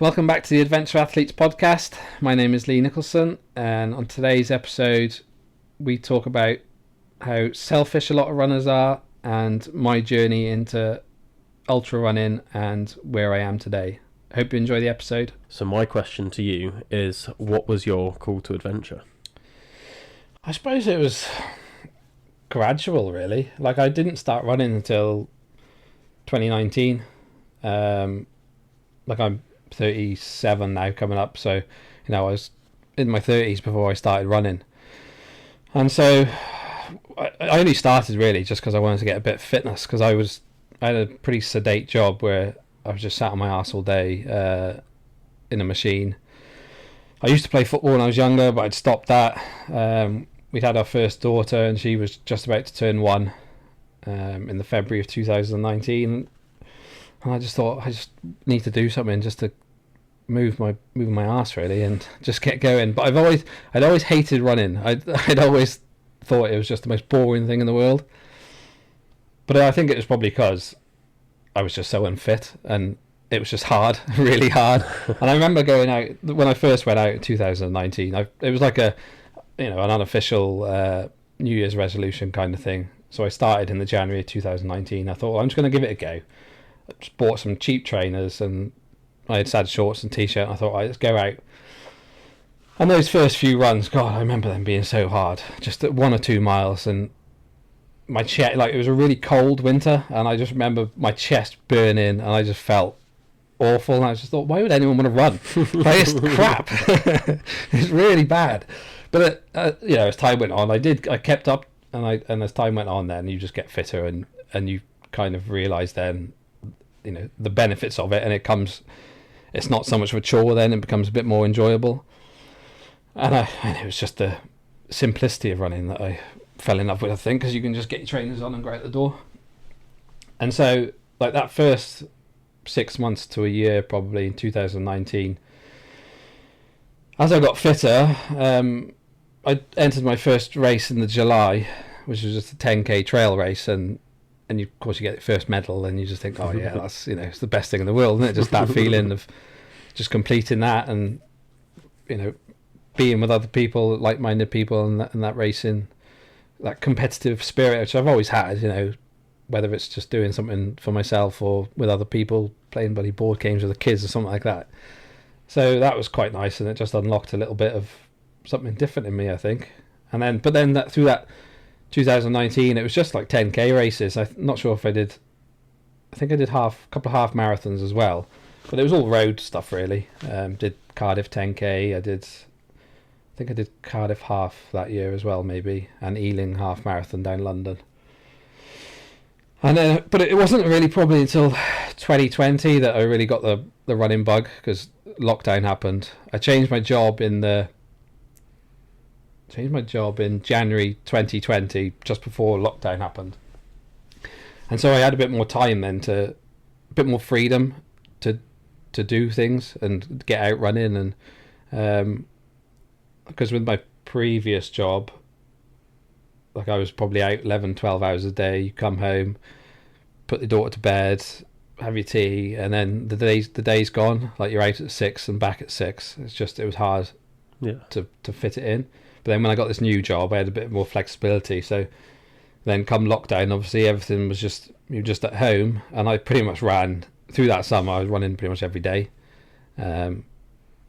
Welcome back to the Adventure Athletes podcast. My name is Nicholson, and on today's episode, we talk about how selfish a lot of runners are and my journey into ultra running and where I am today. Hope you enjoy the episode. So my question to you is, what was your call to adventure? I suppose it was gradual, really. Like, I didn't start running until 2019. I'm 37 now, coming up, so I was in my 30s before I started running, and so I only started really just because I wanted to get a bit of fitness, because I had a pretty sedate job where I was just sat on my arse all day in a machine. I used to play football when I was younger, but I'd stopped that. We'd had our first daughter and she was just about to turn one in the February of 2019. And I just thought I just need to do something just to move my arse really and just get going. But I'd always hated running. I'd always thought it was just the most boring thing in the world. But I think it was probably because I was just so unfit and it was just hard, really hard. And I remember going out when I first went out in 2019. It was like an unofficial New Year's resolution kind of thing. So I started in the January of 2019. I thought, well, I'm just going to give it a go. Just bought some cheap trainers and I had sad shorts and t-shirt, and I thought, right, let's go out. And those first few runs, God, I remember them being so hard, just at 1 or 2 miles, and my chest, like, it was a really cold winter, and I just remember my chest burning, and I just felt awful, and I just thought, why would anyone want to run? Like, it's crap. It's really bad. But as time went on, I kept up, and as time went on, then you just get fitter, and you kind of realise then, the benefits of it, and it's not so much of a chore then, it becomes a bit more enjoyable. And it was just the simplicity of running that I fell in love with, I think, because you can just get your trainers on and go out the door. And so, like, that first 6 months to a year, probably in 2019, as I got fitter, I entered my first race in the July, which was just a 10k trail race, and of course you get the first medal and you just think, oh yeah, that's, it's the best thing in the world, isn't it? Just that feeling of just completing that and, being with other people, like-minded people, and that racing, that competitive spirit, which I've always had, whether it's just doing something for myself or with other people, playing bloody board games with the kids or something like that. So that was quite nice, and it just unlocked a little bit of something different in me, I think. But then through that 2019, it was just like 10k races. I'm not sure if I think I did a couple of half marathons as well, but it was all road stuff really. Did Cardiff 10k, I think I did Cardiff half that year as well, maybe, and Ealing half marathon down London. And but it wasn't really probably until 2020 that I really got the running bug, because lockdown happened. I changed my job in January 2020, just before lockdown happened, and so I had a bit more time then, a bit more freedom to do things and get out running. And because with my previous job, like, I was probably out 11-12 hours a day. You come home, put the daughter to bed, have your tea, and then the day's gone. Like, you're out at 6 and back at 6. It was hard to fit it in. But then when I got this new job, I had a bit more flexibility. So then come lockdown, obviously everything was you were just at home, and I pretty much ran through that summer. I was running pretty much every day, and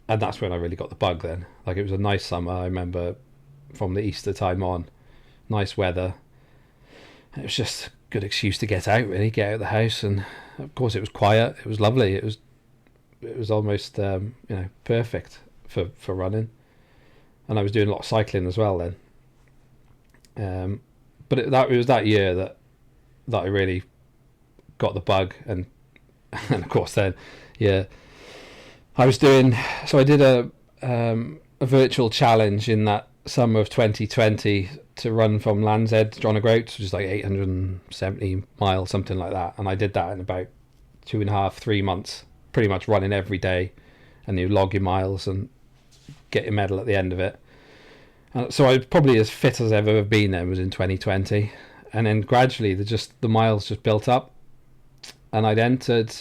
that's when I really got the bug then. Like, it was a nice summer. I remember from the Easter time on, nice weather. It was just a good excuse to get out, really, get out of the house. And of course it was quiet. It was lovely. It was almost perfect for running. And I was doing a lot of cycling as well then. But it was that year that I really got the bug, and of course then, I did a virtual challenge in that summer of 2020 to run from Land's End to John O'Groats, which is like 870 miles, something like that. And I did that in about 2.5-3 months, pretty much running every day, and you log your miles and get your medal at the end of it. And so I was probably as fit as I've ever been then, was in 2020. And then gradually the miles just built up, and I'd entered,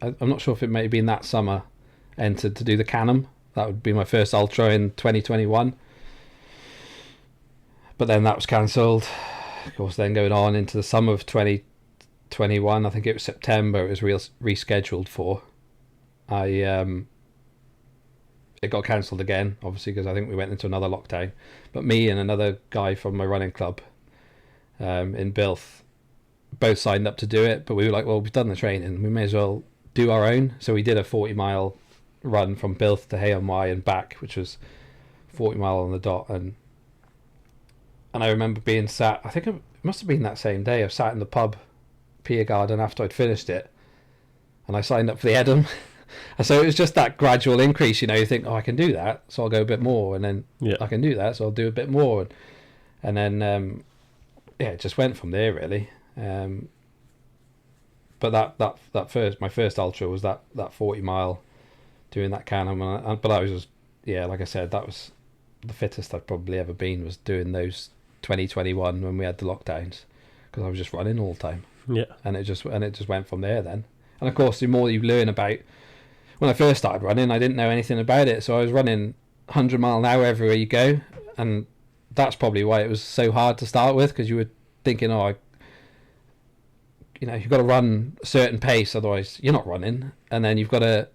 I'm not sure if it may have been that summer, entered to do the Canham. That would be my first ultra in 2021. But then that was cancelled. Of course, then going on into the summer of 2021, I think it was September, it was rescheduled for. It got cancelled again, obviously, because I think we went into another lockdown. But me and another guy from my running club in Bilth both signed up to do it. But we were like, well, we've done the training, we may as well do our own. So we did a 40-mile run from Bilth to Hay-on-Wye and back, which was 40 mile on the dot. And I remember being sat, I think it must have been that same day, I was sat in the pub, Pier Garden, after I'd finished it. And I signed up for the Edam. And so it was just that gradual increase, you think, oh, I can do that, so I'll go a bit more, and then I can do that, so I'll do a bit more, and then it just went from there really. But my first ultra was that 40 mile, doing that Canham, but I was just, like I said, that was the fittest I've probably ever been, was doing those 2021 when we had the lockdowns, because I was just running all the time. And it just went from there then. And of course, the more you learn about, when I first started running, I didn't know anything about it, so I was running 100 mile an hour everywhere you go, and that's probably why it was so hard to start with, because you were thinking, you've got to run a certain pace, otherwise you're not running, and then you can't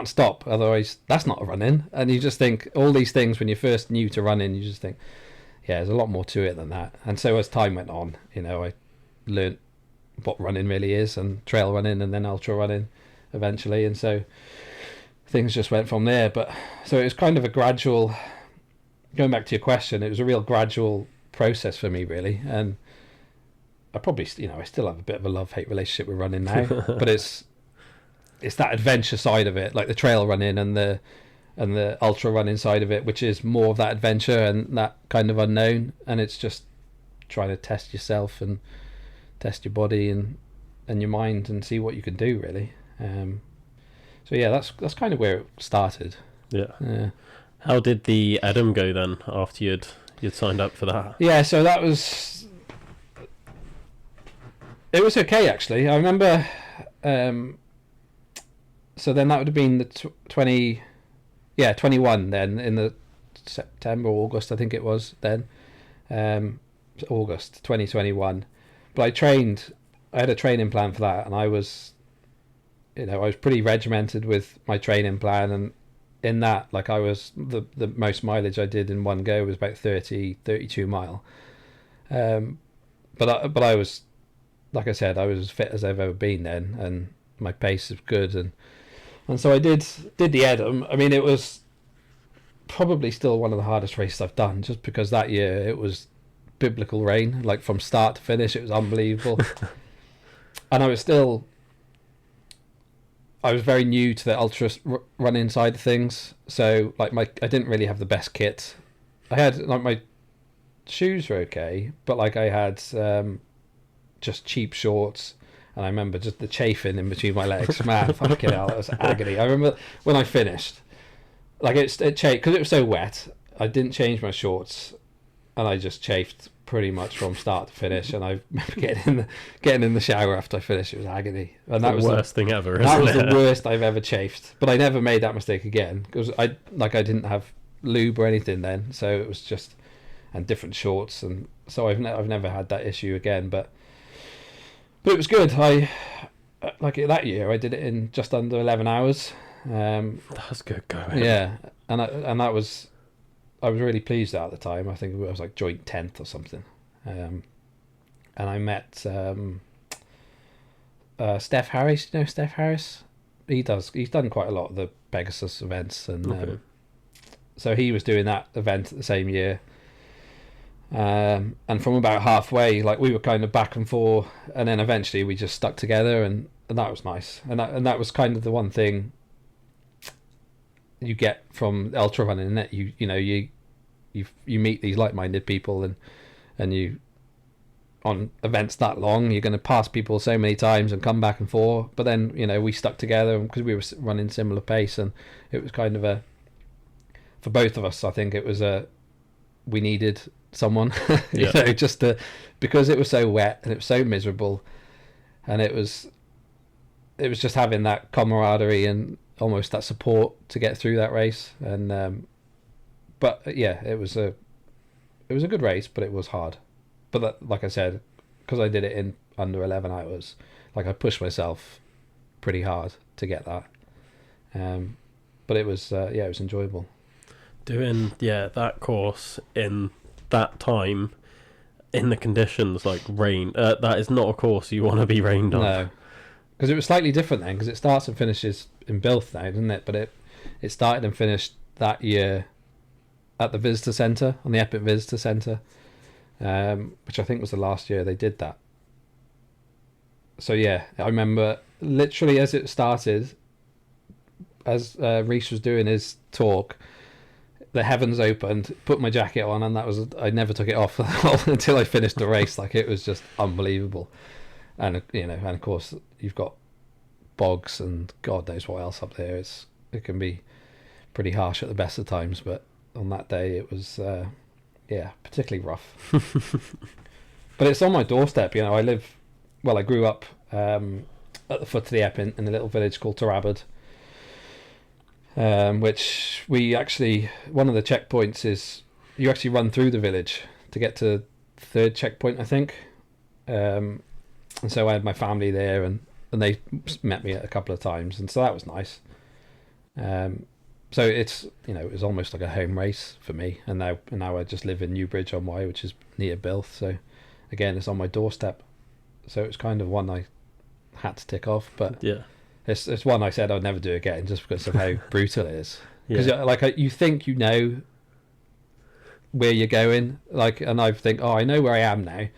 stop, otherwise that's not running, and you just think all these things when you're first new to running, you just think, there's a lot more to it than that. And so as time went on, I learned what running really is, and trail running, and then ultra running eventually, and so things just went from there. But so it was kind of a gradual, going back to your question, it was a real gradual process for me really. And I probably I still have a bit of a love-hate relationship with running now, but it's that adventure side of it, like the trail running and the ultra running side of it, which is more of that adventure and that kind of unknown, and it's just trying to test yourself and test your body and your mind and see what you can do really. So that's kind of where it started. How did the Edam go then, after you'd signed up for that? So that was, it was okay actually. I remember so then that would have been the 21 then, in the September, August I think it was then, August 2021. But I had a training plan for that, and I was pretty regimented with my training plan, and in that, like, I was the most mileage I did in one go was about 32 mile. But I was, like I said, I was as fit as I've ever been then, and my pace was good, and so I did the Edam. I mean, it was probably still one of the hardest races I've done, just because that year it was biblical rain, like from start to finish. It was unbelievable. And I was very new to the ultra running side of things, so like I didn't really have the best kit. I had, like, my shoes were okay, but like I had just cheap shorts, and I remember just the chafing in between my legs. Man, fucking hell, it was agony. I remember when I finished, like it chafed because it was so wet. I didn't change my shorts, and I just chafed pretty much from start to finish. And I remember getting in the shower after I finished. It was agony, and that was the worst thing ever. That was the worst I've ever chafed. But I never made that mistake again, because I didn't have lube or anything then, so it was just, and different shorts, and so I've never had that issue again. But it was good. I like it that year. I did it in just under 11 hours. That's good going. Yeah, and that was, I was really pleased at the time. I think it was like joint 10th or something. And I met Steph Harris. You know Steph Harris? He's done quite a lot of the Pegasus events, and so he was doing that event at the same year. And from about halfway, like, we were kind of back and forth, and then eventually we just stuck together, and that was nice. And that was kind of the one thing you get from ultra running, that you meet these like-minded people, and you, on events that long, you're going to pass people so many times and come back and forth. But then we stuck together because we were running similar pace, and it was kind of for both of us, I think it was we needed someone, just because it was so wet and it was so miserable, and it was just having that camaraderie and almost that support to get through that race. And but yeah, it was a good race, but it was hard. But that, like I said, because I did it in under 11 hours, like I pushed myself pretty hard to get that. But it was it was enjoyable. Doing that course in that time, in the conditions like rain, that is not a course you want to be rained on. No, because it was slightly different then, because it starts and finishes in Bilth now, doesn't it? But it started and finished that year at the visitor centre, on the Epic Visitor Centre, which I think was the last year they did that. So yeah, I remember literally as it started, as Reece was doing his talk, the heavens opened, put my jacket on, and I never took it off until I finished the race. Like, it was just unbelievable. And and of course you've got bogs and God knows what else up there. It can be pretty harsh at the best of times, but on that day it was particularly rough. But it's on my doorstep. I grew up at the foot of the Ep in a little village called Tarabad, which one of the checkpoints is you actually run through the village to get to the third checkpoint, I think. And so I had my family there, and they met me a couple of times, and so that was nice. So it's it was almost like a home race for me, and now I just live in Newbridge on Wye, which is near Bilth. So again, it's on my doorstep. So it's kind of one I had to tick off, but yeah, it's one I said I'd never do again just because of how brutal it is. Because you think where you're going, and I think, I know where I am now,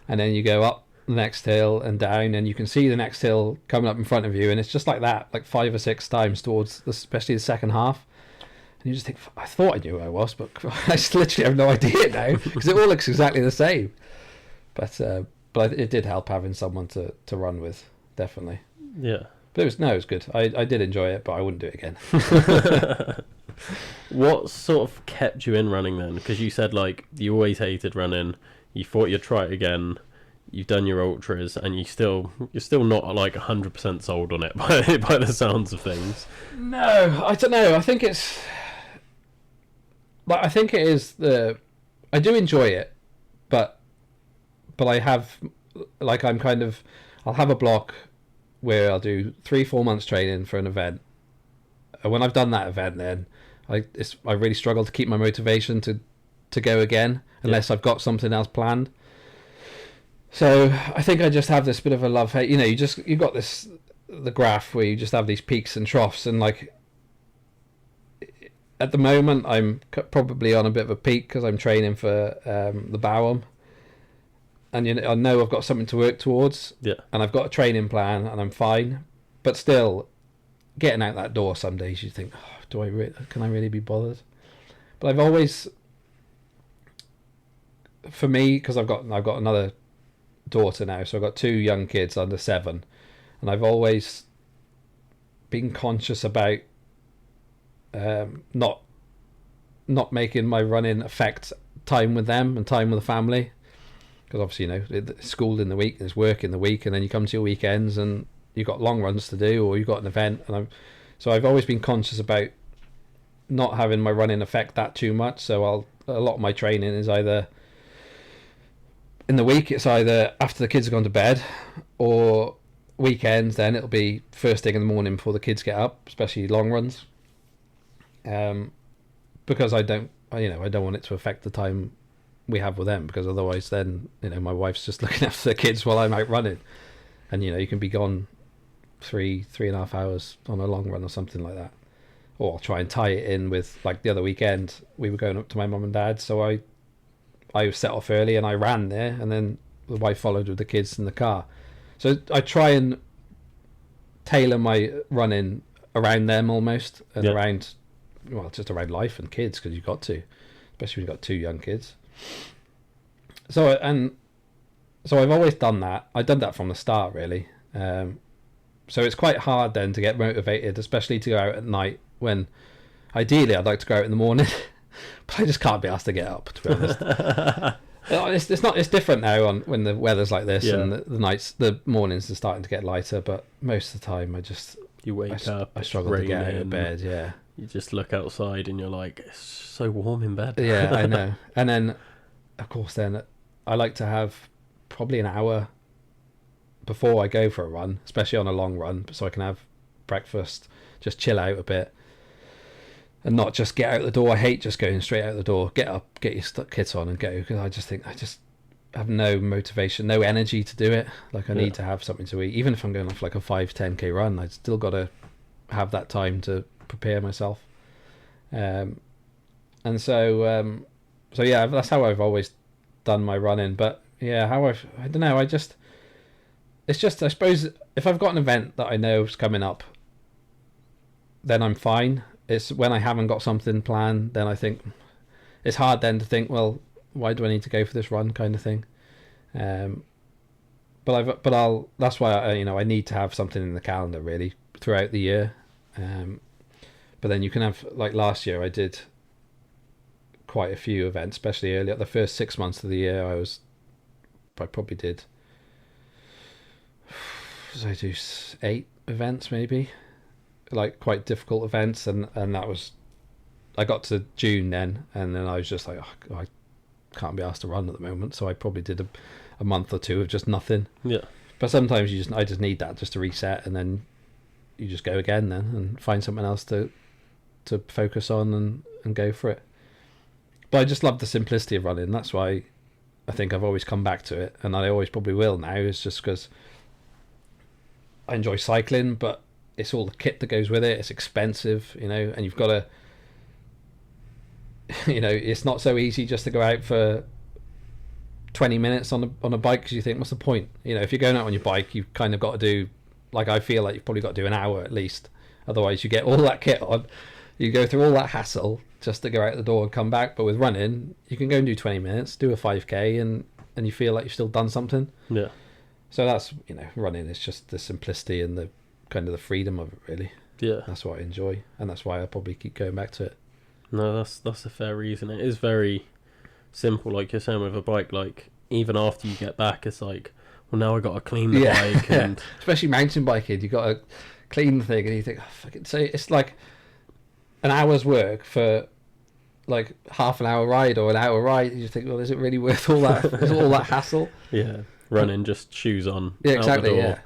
and then you go up the next hill and down, and you can see the next hill coming up in front of you, and it's just like that, like 5 or 6 times towards especially the second half, and you just think, I thought I knew where I was, but I just literally have no idea now because it all looks exactly the same. But it did help having someone to run with, definitely. Yeah. But it was good. I did enjoy it, but I wouldn't do it again. What sort of kept you in running then? Because you said you always hated running. You thought you'd try it again. You've done your ultras, and you're still not 100% sold on it by the sounds of things. No, I don't know. I think it is I do enjoy it, but I have I'll have a block where I'll do 3-4 months training for an event, and when I've done that event, then I really struggle to keep my motivation to go again unless I've got something else planned. So I think I just have this bit of a love-hate. You've got the graph where you just have these peaks and troughs, and at the moment I'm probably on a bit of a peak because I'm training for the Bowham. And I know I've got something to work towards, and I've got a training plan, and I'm fine. But still, getting out that door some days, you think, can I really be bothered? But I've always, for me, because I've got another daughter now, so I've got 2 young kids under 7, and I've always been conscious about not making my running affect time with them and time with the family. Because obviously, it's school in the week, there's work in the week, and then you come to your weekends and you've got long runs to do, or you've got an event. So I've always been conscious about not having my running affect that too much. So a lot of my training is either in the week, it's either after the kids have gone to bed, or weekends. Then it'll be first thing in the morning before the kids get up, especially long runs. Because I don't want it to affect the time we have with them, because otherwise then my wife's just looking after the kids while I'm out running, and you can be gone 3.5 hours on a long run or something like that. Or I'll try and tie it in with, the other weekend we were going up to my mum and dad, so I set off early and I ran there, and then the wife followed with the kids in the car. So I try and tailor my running around them almost, and just around life and kids, because you've got to, especially when you've got 2 young kids. So I've always done that. I've done that from the start, really. So it's quite hard then to get motivated, especially to go out at night, when ideally I'd like to go out in the morning, but I just can't be asked to get up, to be honest. It's different now when the weather's like this, and the mornings are starting to get lighter, but most of the time You wake up, I it's struggle to get out raining, of bed. Yeah, you just look outside and you're like, it's so warm in bed. yeah, I know. And then, of course, then I like to have probably an hour before I go for a run, especially on a long run, so I can have breakfast, just chill out a bit, and not just get out the door. I hate just going straight out the door. Get up, get your kit on, and go, because I just think I just have no motivation, no energy to do it. Like I need to have something to eat, even if I'm going off like a 5-10k run. I still got to have that time to prepare myself. And so yeah, that's how I've always done my running. But yeah, I don't know. It's just, I suppose, if I've got an event that I know is coming up, then I'm fine. It's when I haven't got something planned, then I think it's hard then to think, well, why do I need to go for this run, kind of thing. That's why I need to have something in the calendar really throughout the year. But then you can have, like last year, I did quite a few events, especially early. The first 6 months of the year, I probably did. So I do 8 events maybe, like quite difficult events, and that was, I got to June then, and then I was just like, oh, I can't be asked to run at the moment, so I probably did a month or two of just nothing. Yeah. But sometimes I just need that just to reset, and then you just go again then and find something else to focus on and go for it. But I just love the simplicity of running. That's why I think I've always come back to it, and I always probably will now. It's just because I enjoy cycling, but it's all the kit that goes with it. It's expensive, and you've got to, it's not so easy just to go out for 20 minutes on a bike, because you think, what's the point? If you're going out on your bike, you've kind of got to do, like, I feel like you've probably got to do an hour at least. Otherwise, you get all that kit on, you go through all that hassle just to go out the door and come back. But with running, you can go and do 20 minutes, do a 5k, and you feel like you've still done something. Yeah. So that's, running is just the simplicity and the kind of the freedom of it, really. Yeah. That's what I enjoy, and that's why I probably keep going back to it. No, that's a fair reason. It is very simple, like you're saying with a bike. Like even after you get back, it's like, well, now I got to clean the bike, and especially mountain biking, you got to clean the thing, and you think, oh, fuck it. So it's like an hour's work for like half an hour ride or an hour ride. And you think, well, is it really worth all that? Is all that hassle? Yeah, running, just shoes on. Yeah, exactly. Out the door. Yeah.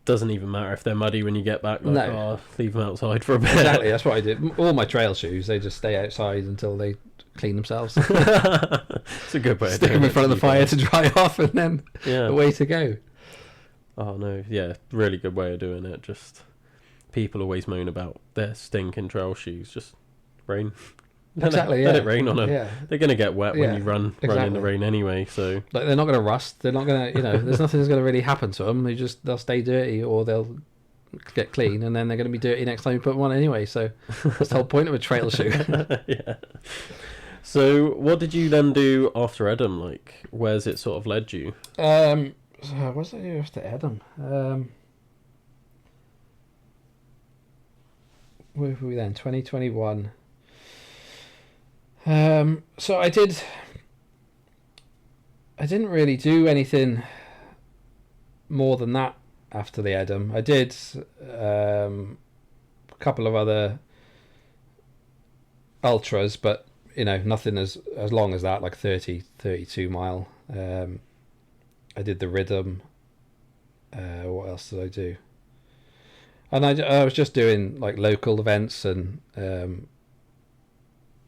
Doesn't even matter if they're muddy when you get back. Like, No. Leave them outside for a bit. Exactly, that's what I did. All my trail shoes, they just stay outside until they clean themselves. It's a good way. Stick them in front of the fire to dry off, and then Yeah. away to go. Oh no, yeah, really good way of doing it. Just people always moan about their stinking trail shoes. Just rain. Exactly. Let it rain on them. Yeah. They're gonna get wet when you run in exactly. the rain anyway. So Like, they're not going to rust. They're not going to, there's nothing that's going to really happen to them. They'll stay dirty, or they'll get clean, and then they're going to be dirty next time you put them on anyway. So that's the whole point of a trail shoe. yeah. So what did you then do after Edam? Like, where's it sort of led you? So what's I do after Edam? Where were we then? 2021. So I didn't really do anything more than that after the Edam. I did a couple of other ultras, but nothing as long as that, like 32 mile. I did the Rhythm. What else did I do? And I was just doing like local events, and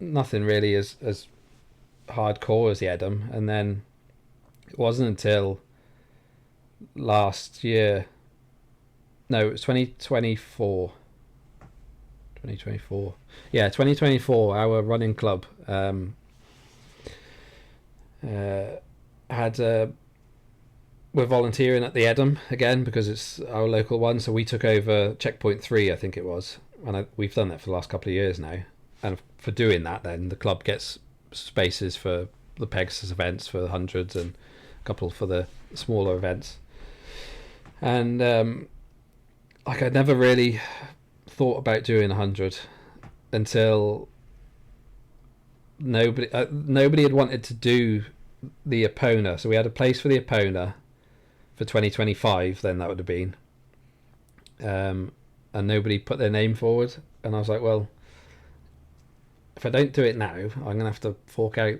nothing really as hardcore as the Edam. And then it wasn't until last year, no, it was 2024. Yeah, 2024, our running club had we're volunteering at the Edam again, because it's our local one. So we took over Checkpoint 3, I think it was, and we've done that for the last couple of years now. And for doing that, then the club gets spaces for the Pegasus events for the hundreds, and a couple for the smaller events. And like, I never really thought about doing 100 until nobody had wanted to do the Epona. So we had a place for the Epona for 2025. Then that would have been, and nobody put their name forward. And I was like, well, if I don't do it now, I'm going to have to fork out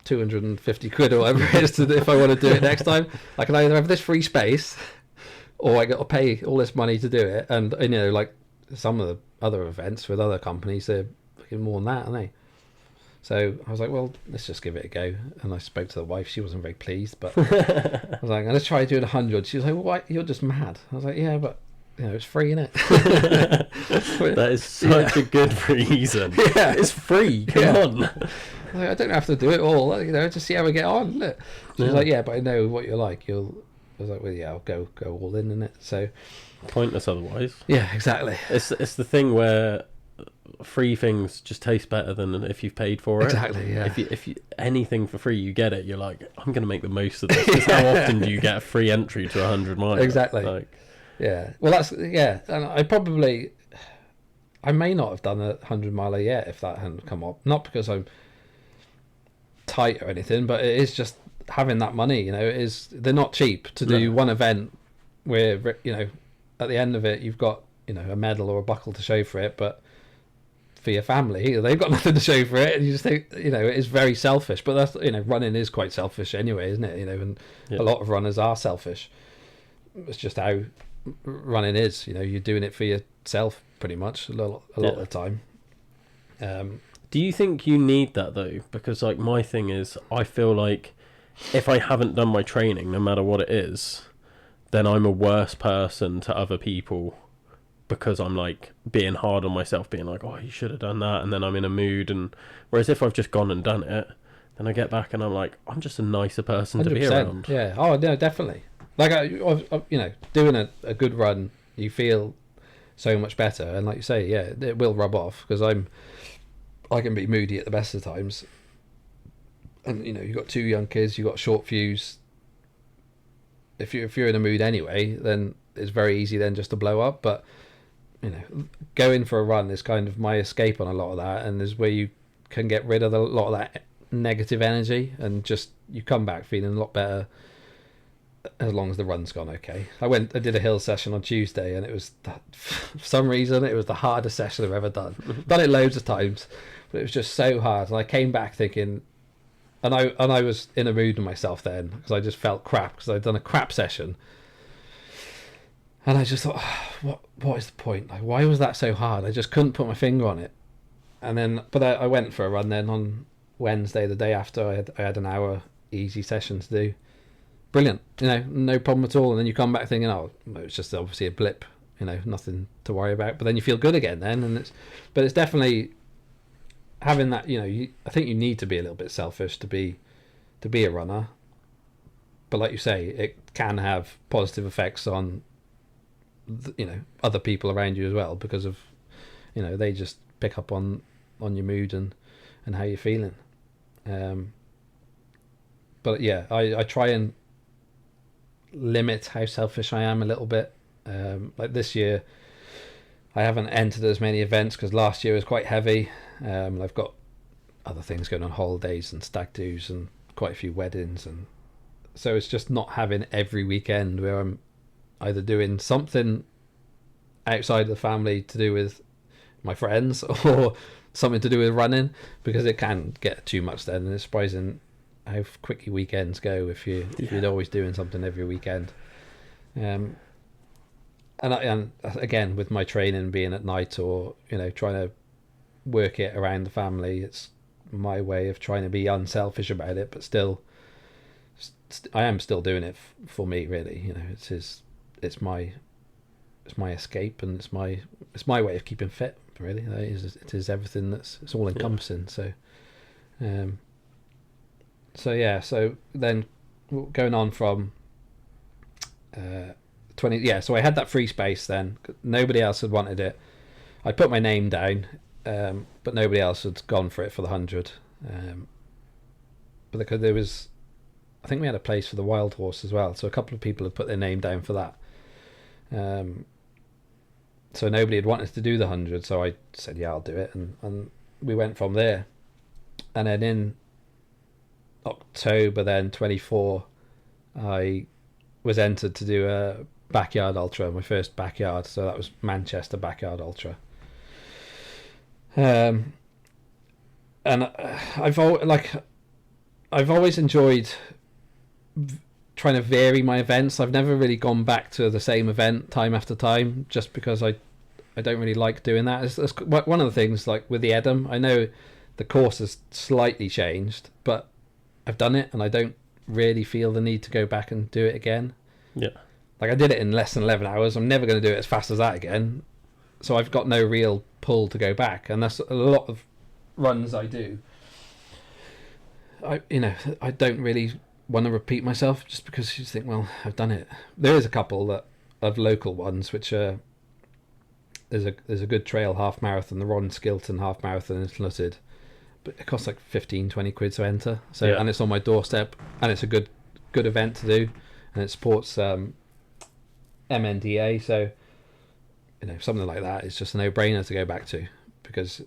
250 quid or whatever it is to do, if I want to do it next time. I can either have this free space, or I got to pay all this money to do it. And you know, like some of the other events with other companies, they're fucking more than that, aren't they? So I was like, well, let's just give it a go. And I spoke to the wife. She wasn't very pleased, but I was like, let's try doing 100. She was like, well, why? You're just mad. I was like, yeah, but you know, it's free, innit? That is such a good reason. Yeah, It's free. Come on. Like, I don't have to do it all, you know, just see how we get on. Look. She was like, yeah, but I know what you're like. I was like, well, yeah, I'll go all in it. So Pointless otherwise. yeah, exactly. It's the thing where free things just taste better than if you've paid for it. Exactly, yeah. If you anything for free, you get it. You're like, I'm going to make the most of this. 'Cause how often do you get a free entry to 100 miles? Exactly. Like, Yeah. Well, that's yeah. And I may not have done a 100-miler yet if that hadn't come up. Not because I'm tight or anything, but it is just having that money. You know, they're not cheap to do one event where, you know, at the end of it you've got, you know, a medal or a buckle to show for it, but for your family they've got nothing to show for it, and you just think, you know, it is very selfish. But that's, you know, running is quite selfish anyway, isn't it? You know, and a lot of runners are selfish. It's just how running is. You know, you're doing it for yourself pretty much a lot of the time. do you think you need that though? Because like my thing is, I feel like if I haven't done my training, no matter what it is, then I'm a worse person to other people, because I'm like being hard on myself, being like, oh, you should have done that, and then I'm in a mood. And whereas if I've just gone and done it, then I get back and I'm like, I'm just a nicer person 100%. to be around. Yeah. Oh no, definitely. Like you know, doing a good run, you feel so much better, and like you say, yeah, it will rub off, because I can be moody at the best of times, and you know, you've got 2 young kids, you've got short fuse. If you're in a mood anyway, then it's very easy then just to blow up. But you know, going for a run is kind of my escape on a lot of that, and is where you can get rid of a lot of that negative energy, and just you come back feeling a lot better, as long as the run's gone okay. I did a hill session on Tuesday, and it was for some reason it was the hardest session I've ever done. Done it loads of times, but it was just so hard. And I came back thinking, and I was in a mood with myself then, because I just felt crap because I'd done a crap session. And I just thought, what is the point? Like, why was that so hard? I just couldn't put my finger on it. And then, but I went for a run then on Wednesday, the day after. I had an hour easy session to do. Brilliant, you know, no problem at all. And then you come back thinking, oh, it's just obviously a blip, you know, nothing to worry about. But then you feel good again then, and it's definitely having that. You know, I think you need to be a little bit selfish to be a runner. But like you say, it can have positive effects on, you know, other people around you as well, because of, you know, they just pick up on your mood and how you're feeling. But yeah, I try and limit how selfish I am a little bit. Like this year I haven't entered as many events because last year was quite heavy. I've got other things going on, holidays and stag do's and quite a few weddings, and so it's just not having every weekend where I'm either doing something outside of the family to do with my friends or something to do with running, because it can get too much then, and it's surprising how quickly weekends go if you're always doing something every weekend. And again, with my training being at night, or you know, trying to work it around the family, it's my way of trying to be unselfish about it, but still I am still doing it for me, really. You know, it's my escape, and it's my way of keeping fit, really. It is everything it's all encompassing. So then going on from 20, so I had that free space then. Nobody else had wanted it. I put my name down, but nobody else had gone for it for the 100. But because there was, I think we had a place for the wild horse as well, so a couple of people had put their name down for that. So nobody had wanted to do the 100, so I said, yeah, I'll do it, and we went from there. And then in October then 24, I was entered to do backyard ultra, my first backyard. So that was Manchester Backyard Ultra. And I've always enjoyed trying to vary my events. I've never really gone back to the same event time after time, just because I don't really like doing that. It's one of the things, like with the Edam, I know the course has slightly changed, but I've done it and I don't really feel the need to go back and do it again. Yeah. Like, I did it in less than 11 hours. I'm never going to do it as fast as that again. So I've got no real pull to go back. And that's a lot of runs I do. I don't really want to repeat myself, just because you think, well, I've done it. There is a couple of local ones, which are, there's a good trail half marathon, the Ron Skilton half marathon in Llwyd, but it costs like 15-20 quid to enter. So yeah. And it's on my doorstep, and it's a good event to do, and it supports MNDA. So something like that is just a no-brainer to go back to, because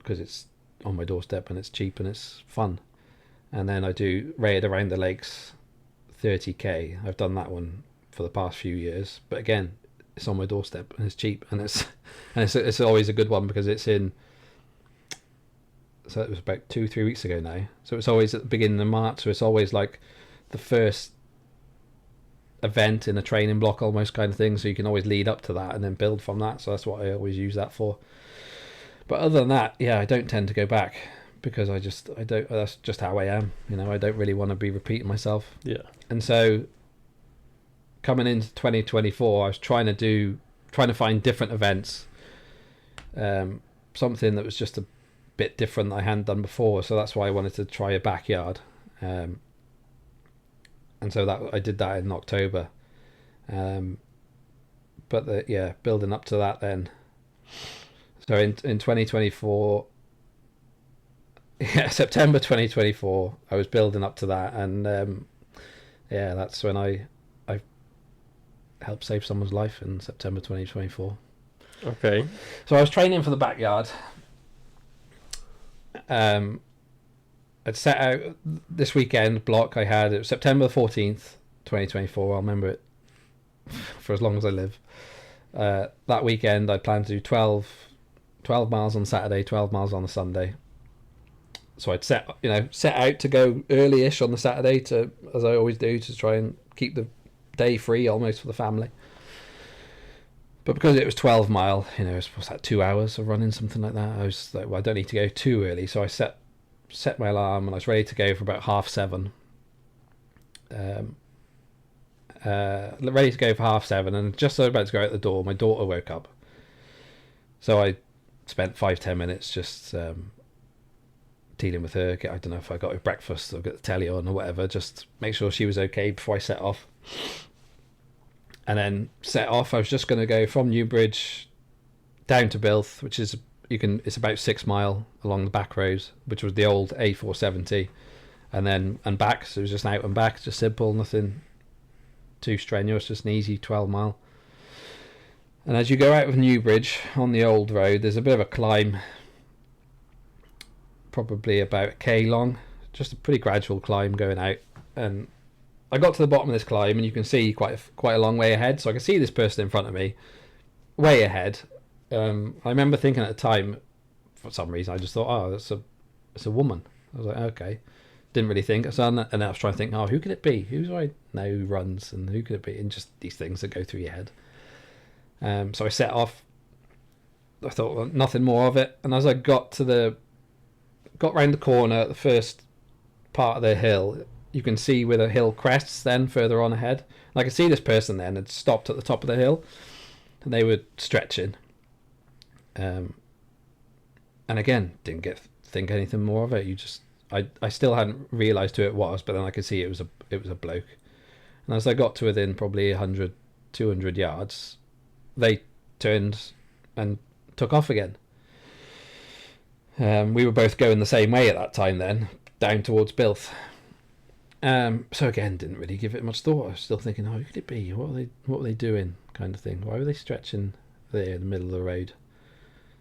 it's on my doorstep and it's cheap and it's fun. And then I do Raid Around the Lakes 30k. I've done that one for the past few years, but again, it's on my doorstep and it's cheap, and it's always a good one, because it's in. So it was about 2-3 weeks ago now. So it's always at the beginning of March. So it's always like the first event in a training block, almost, kind of thing. So you can always lead up to that and then build from that. So that's what I always use that for. But other than that, yeah, I don't tend to go back, because I don't. That's just how I am. I don't really want to be repeating myself. Yeah. And so coming into 2024, I was trying to find different events. Something that was just a bit different that I hadn't done before. So that's why I wanted to try a backyard. And so that I did that in October. But building up to that then. So in 2024, September 2024, I was building up to that, and that's when I helped save someone's life in September 2024. Okay. So I was training for the backyard. I'd set out this weekend block I had. It was September 14th, 2024. I'll remember it for as long as I live. That weekend I planned to do 12 miles on Saturday, 12 miles on a Sunday. So I'd set out to go early-ish on the Saturday, to, as I always do, to try and keep the day free almost for the family. But because it was 12 mile, what's that, 2 hours of running, something like that, I was like, well, I don't need to go too early. So I set my alarm, and I was ready to go for about 7:30. Ready to go for 7:30, and just as I was about to go out the door, my daughter woke up. So I spent 5-10 minutes just dealing with her. I don't know if I got her breakfast or got the telly on or whatever, just make sure she was okay before I set off. And then set off. I was just going to go from Newbridge down to Bilth, which is it's about 6 mile along the back roads, which was the old A470, and back. So it was just out and back, just simple, nothing too strenuous, just an easy 12 mile. And as you go out of Newbridge on the old road, there's a bit of a climb, probably about a K long, just a pretty gradual climb going out. And I got to the bottom of this climb, and you can see quite a long way ahead. So I can see this person in front of me, way ahead. I remember thinking at the time, for some reason, I just thought, oh, it's a woman. I was like, okay. Didn't really think. So, and then I was trying to think, oh, who could it be? Who do I know who runs, and who could it be? And just these things that go through your head. So I set off. I thought, well, nothing more of it. And as I got round the corner at the first part of the hill, you can see where the hill crests then further on ahead. And I could see this person then had stopped at the top of the hill, and they were stretching. And again, didn't think anything more of it. I still hadn't realised who it was, but then I could see it was a bloke. And as I got to within probably 100, 200 yards, they turned and took off again. We were both going the same way at that time then, down towards Bilth. So again, didn't really give it much thought. I was still thinking, oh, who could it be? What were they doing? Kind of thing. Why were they stretching there in the middle of the road?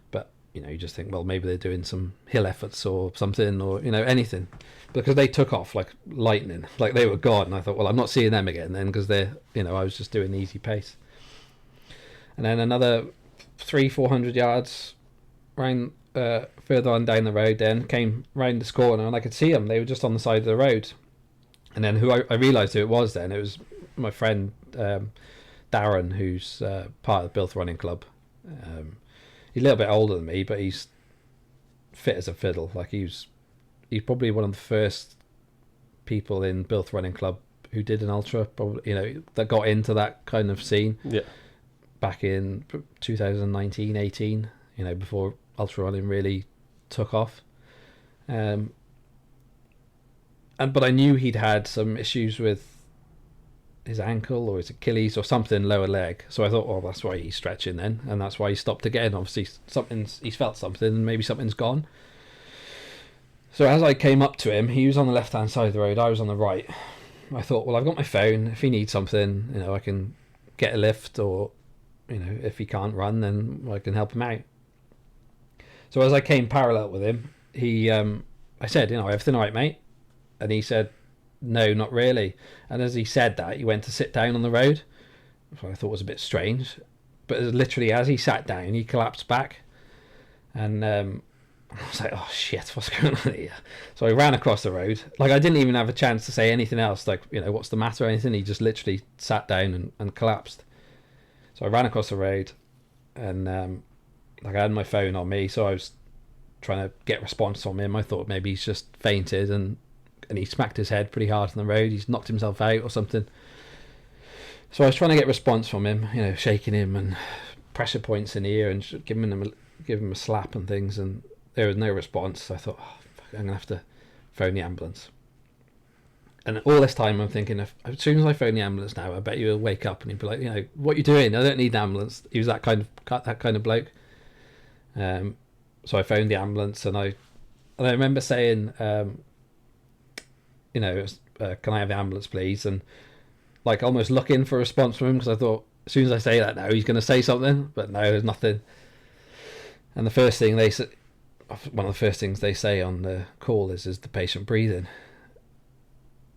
But you just think, well, maybe they're doing some hill efforts or something, or anything, because they took off like lightning, like they were gone. And I thought, well, I'm not seeing them again then, because they're, I was just doing the easy pace. And then another 300-400 yards round, further on down the road, then came round this corner, and I could see them. They were just on the side of the road. And then who I realised who it was then. It was my friend Darren, who's part of the Bilth Running Club. He's a little bit older than me, but he's fit as a fiddle. Like he's probably one of the first people in Bilth Running Club who did an ultra, probably, that got into that kind of scene. Yeah. Back in 2019, 18, before ultra running really took off. But I knew he'd had some issues with his ankle or his Achilles or something lower leg. So I thought, well, that's why he's stretching then, and that's why he stopped again. Obviously, he's felt something, and maybe something's gone. So as I came up to him, he was on the left-hand side of the road. I was on the right. I thought, well, I've got my phone. If he needs something, I can get a lift, or if he can't run, then I can help him out. So as I came parallel with him, I said, everything all right, mate? And he said, no, not really. And as he said that, he went to sit down on the road, which I thought was a bit strange. But literally, as he sat down, he collapsed back. And I was like, oh, shit, what's going on here? So I ran across the road. Like, I didn't even have a chance to say anything else, like, what's the matter or anything. He just literally sat down and collapsed. So I ran across the road, and I had my phone on me, so I was trying to get response from him. I thought maybe he's just fainted, and he smacked his head pretty hard on the road. He's knocked himself out or something. So I was trying to get response from him, shaking him and pressure points in the ear and giving him a slap and things, and there was no response. So I thought, oh, fuck, I'm going to have to phone the ambulance. And all this time I'm thinking, as soon as I phone the ambulance now, I bet you'll wake up and he'll be like, what are you doing? I don't need an ambulance. He was that kind of bloke. So I phoned the ambulance, and I remember saying, can I have the ambulance, please? And like almost looking for a response from him, because I thought, as soon as I say that now, he's going to say something. But no, there's nothing. And the first thing one of the first things they say on the call is the patient breathing?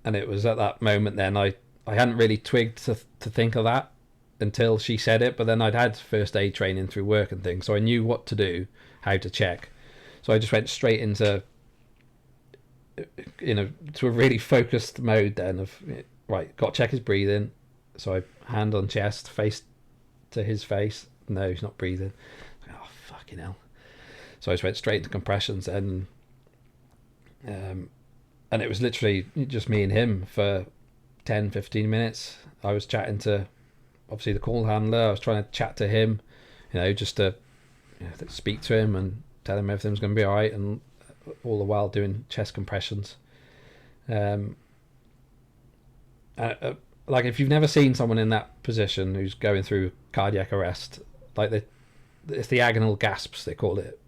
And it was at that moment then I hadn't really twigged to think of that until she said it. But then I'd had first aid training through work and things, so I knew what to do, how to check. So I just went straight into to a really focused mode then of, right, got to check his breathing. So I hand on chest, face to his face. No, he's not breathing. Oh, fucking hell. So I just went straight into compressions, and it was literally just me and him for 10-15 minutes. I was chatting to, obviously, the call handler. I was trying to chat to him, just to speak to him and tell him everything was going to be all right, and all the while doing chest compressions. Like, if you've never seen someone in that position who's going through cardiac arrest, like it's the agonal gasps, they call it,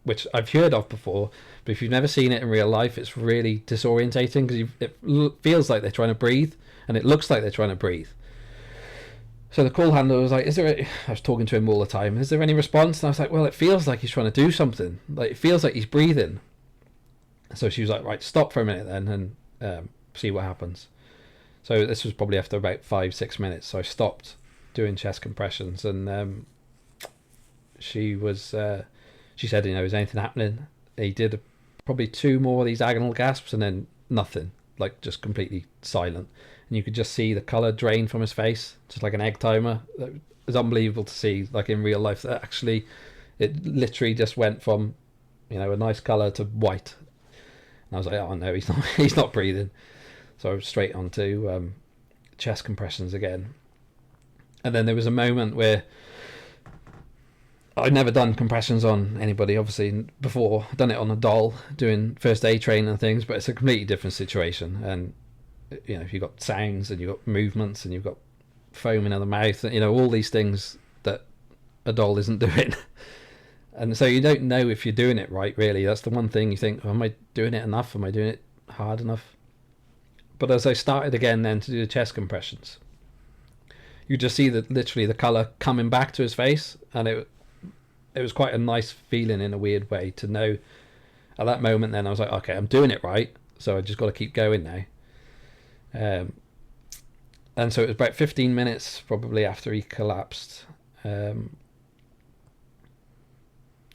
which I've heard of before, but if you've never seen it in real life, it's really disorientating, because it feels like they're trying to breathe, and it looks like they're trying to breathe. So the call handler was like, I was talking to him all the time, is there any response? And I was like, well, it feels like he's trying to do something. Like, it feels like he's breathing. So she was like, right, stop for a minute then, and see what happens. So this was probably after about 5-6 minutes. So I stopped doing chest compressions, and she said, is anything happening? He did probably 2 more of these agonal gasps, and then nothing, like just completely silent. And you could just see the colour drain from his face, just like an egg timer. It was unbelievable to see, like in real life, that actually it literally just went from, a nice colour to white. And I was like, oh no, he's not breathing. So I was straight on to chest compressions again. And then there was a moment where I'd never done compressions on anybody, obviously, before. I'd done it on a doll, doing first aid training and things, but it's a completely different situation. And, you've got sounds, and you've got movements, and you've got foam in the mouth, all these things that a doll isn't doing. And so you don't know if you're doing it right, really. That's the one thing you think, am I doing it enough? Am I doing it hard enough? But as I started again then to do the chest compressions, you just see literally the colour coming back to his face, and it was quite a nice feeling in a weird way to know at that moment. Then I was like, okay, I'm doing it right, so I just got to keep going now. And so it was about 15 minutes probably after he collapsed.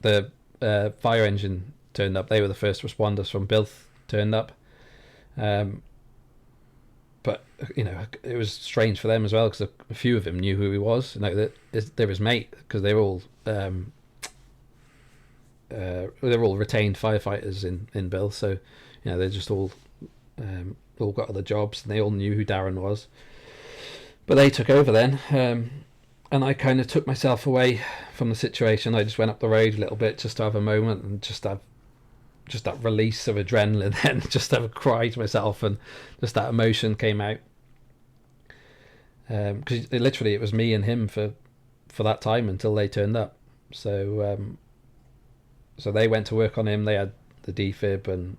The fire engine turned up. They were the first responders from Bilth turned up. But it was strange for them as well, because a few of them knew who he was. That they're his mate, because they're all retained firefighters in Bilth. So they're just all got other jobs, and they all knew who Darren was. But they took over then, and I kind of took myself away from the situation. I just went up the road a little bit just to have a moment and just have that release of adrenaline, then just have a cry to myself, and just that emotion came out. Because it was me and him for that time until they turned up. So so they went to work on him. They had the defib and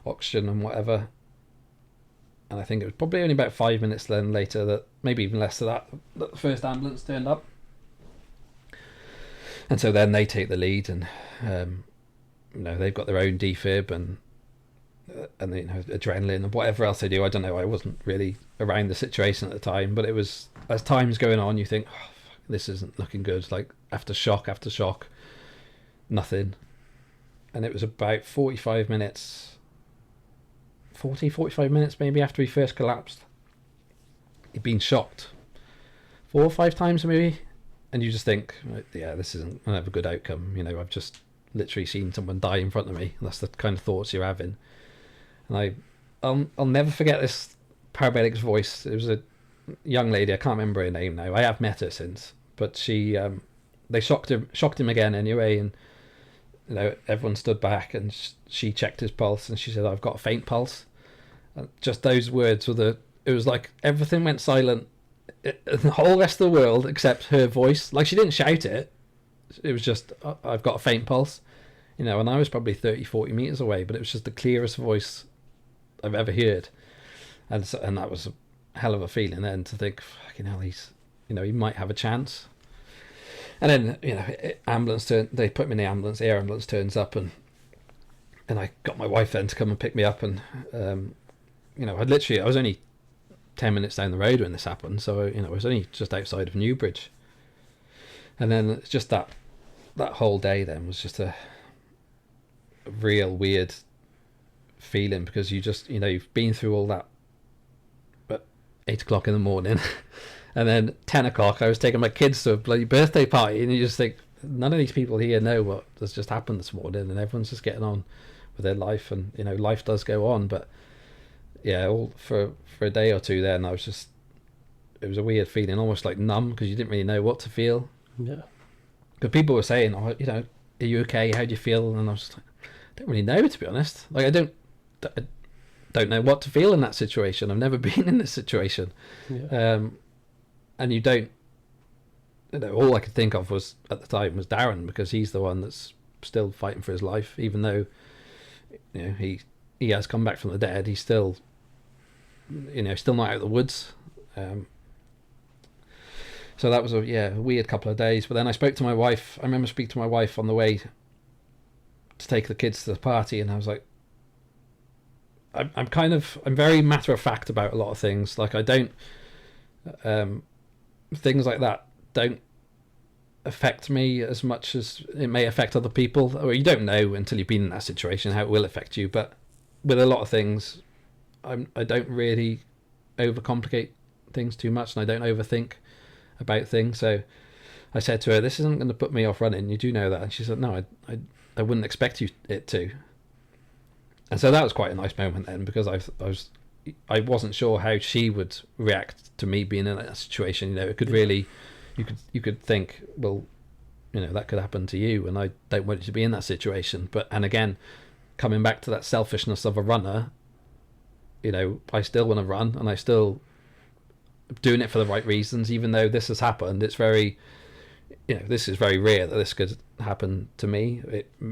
oxygen and whatever. And I think it was probably only about 5 minutes then later, that maybe even less than that the first ambulance turned up. And so then they take the lead, and they've got their own defib and adrenaline and whatever else they do. I don't know. I wasn't really around the situation at the time, but it was, as time's going on, you think, oh, fuck, this isn't looking good. Like after shock, nothing. And it was about 45 minutes maybe after he first collapsed. He'd been shocked 4 or 5 times maybe, and you just think, yeah, this isn't gonna have a good outcome. I've just literally seen someone die in front of me, and that's the kind of thoughts you're having. And I'll never forget this paramedic's voice. It was a young lady, I can't remember her name now. I have met her since, but she they shocked him again anyway, and everyone stood back, and she checked his pulse, and she said, I've got a faint pulse. And just those words it was like everything went silent, the whole rest of the world except her voice. Like, she didn't shout it, it was just, I've got a faint pulse, and I was probably 30-40 meters away, but it was just the clearest voice I've ever heard. And that was a hell of a feeling then, to think, fucking hell, he's he might have a chance. And then they put me in the ambulance, air ambulance turns up, and I got my wife then to come and pick me up, and I was only 10 minutes down the road when this happened, so I was only just outside of Newbridge. And then it's just that whole day then was just a real weird feeling, because you just you've been through all that at 8 o'clock in the morning and then 10 o'clock I was taking my kids to a bloody birthday party, and you just think, none of these people here know what has just happened this morning, and everyone's just getting on with their life, and life does go on. But yeah, all for a day or two then, it was a weird feeling, almost like numb, because you didn't really know what to feel. Yeah. Because people were saying, are you okay? How do you feel? And I was like, I don't really know, to be honest. Like, I don't know what to feel in that situation. I've never been in this situation. Yeah. And you don't, all I could think of was, at the time, was Darren, because he's the one that's still fighting for his life, even though he has come back from the dead. He's still still not out of the woods. So that was a weird couple of days. But then I spoke to my wife. I remember speaking to my wife on the way to take the kids to the party, and I was like, I'm very matter of fact about a lot of things. Like, I don't things like that don't affect me as much as it may affect other people. Or you don't know until you've been in that situation how it will affect you. But with a lot of things, I don't really overcomplicate things too much, and I don't overthink about things. So I said to her, this isn't going to put me off running, you do know that. And she said, no, I wouldn't expect it to. And so that was quite a nice moment then, because I wasn't sure how she would react to me being in that situation. It could really, you could think, well, that could happen to you, and I don't want you to be in that situation. And again, coming back to that selfishness of a runner, I still want to run, and I still doing it for the right reasons. Even though this has happened, it's very, this is very rare that this could happen to me.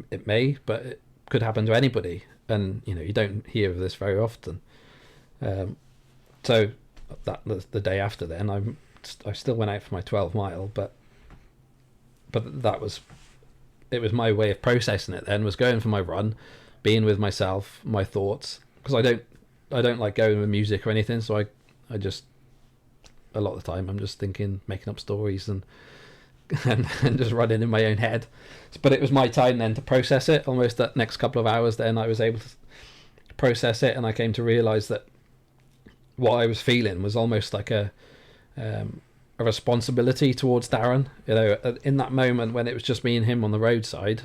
It may, but it could happen to anybody, and you don't hear of this very often. So that the day after, then I still went out for my 12 mile, but that was it was my way of processing it. Then was going for my run, being with myself, my thoughts, because I don't like going with music or anything. So I just a lot of the time I'm just thinking, making up stories and and just running in my own head. But it was my time then to process it. Almost that next couple of hours, then I was able to process it, and I came to realize that what I was feeling was almost like a responsibility towards Darren. You know, in that moment when it was just me and him on the roadside,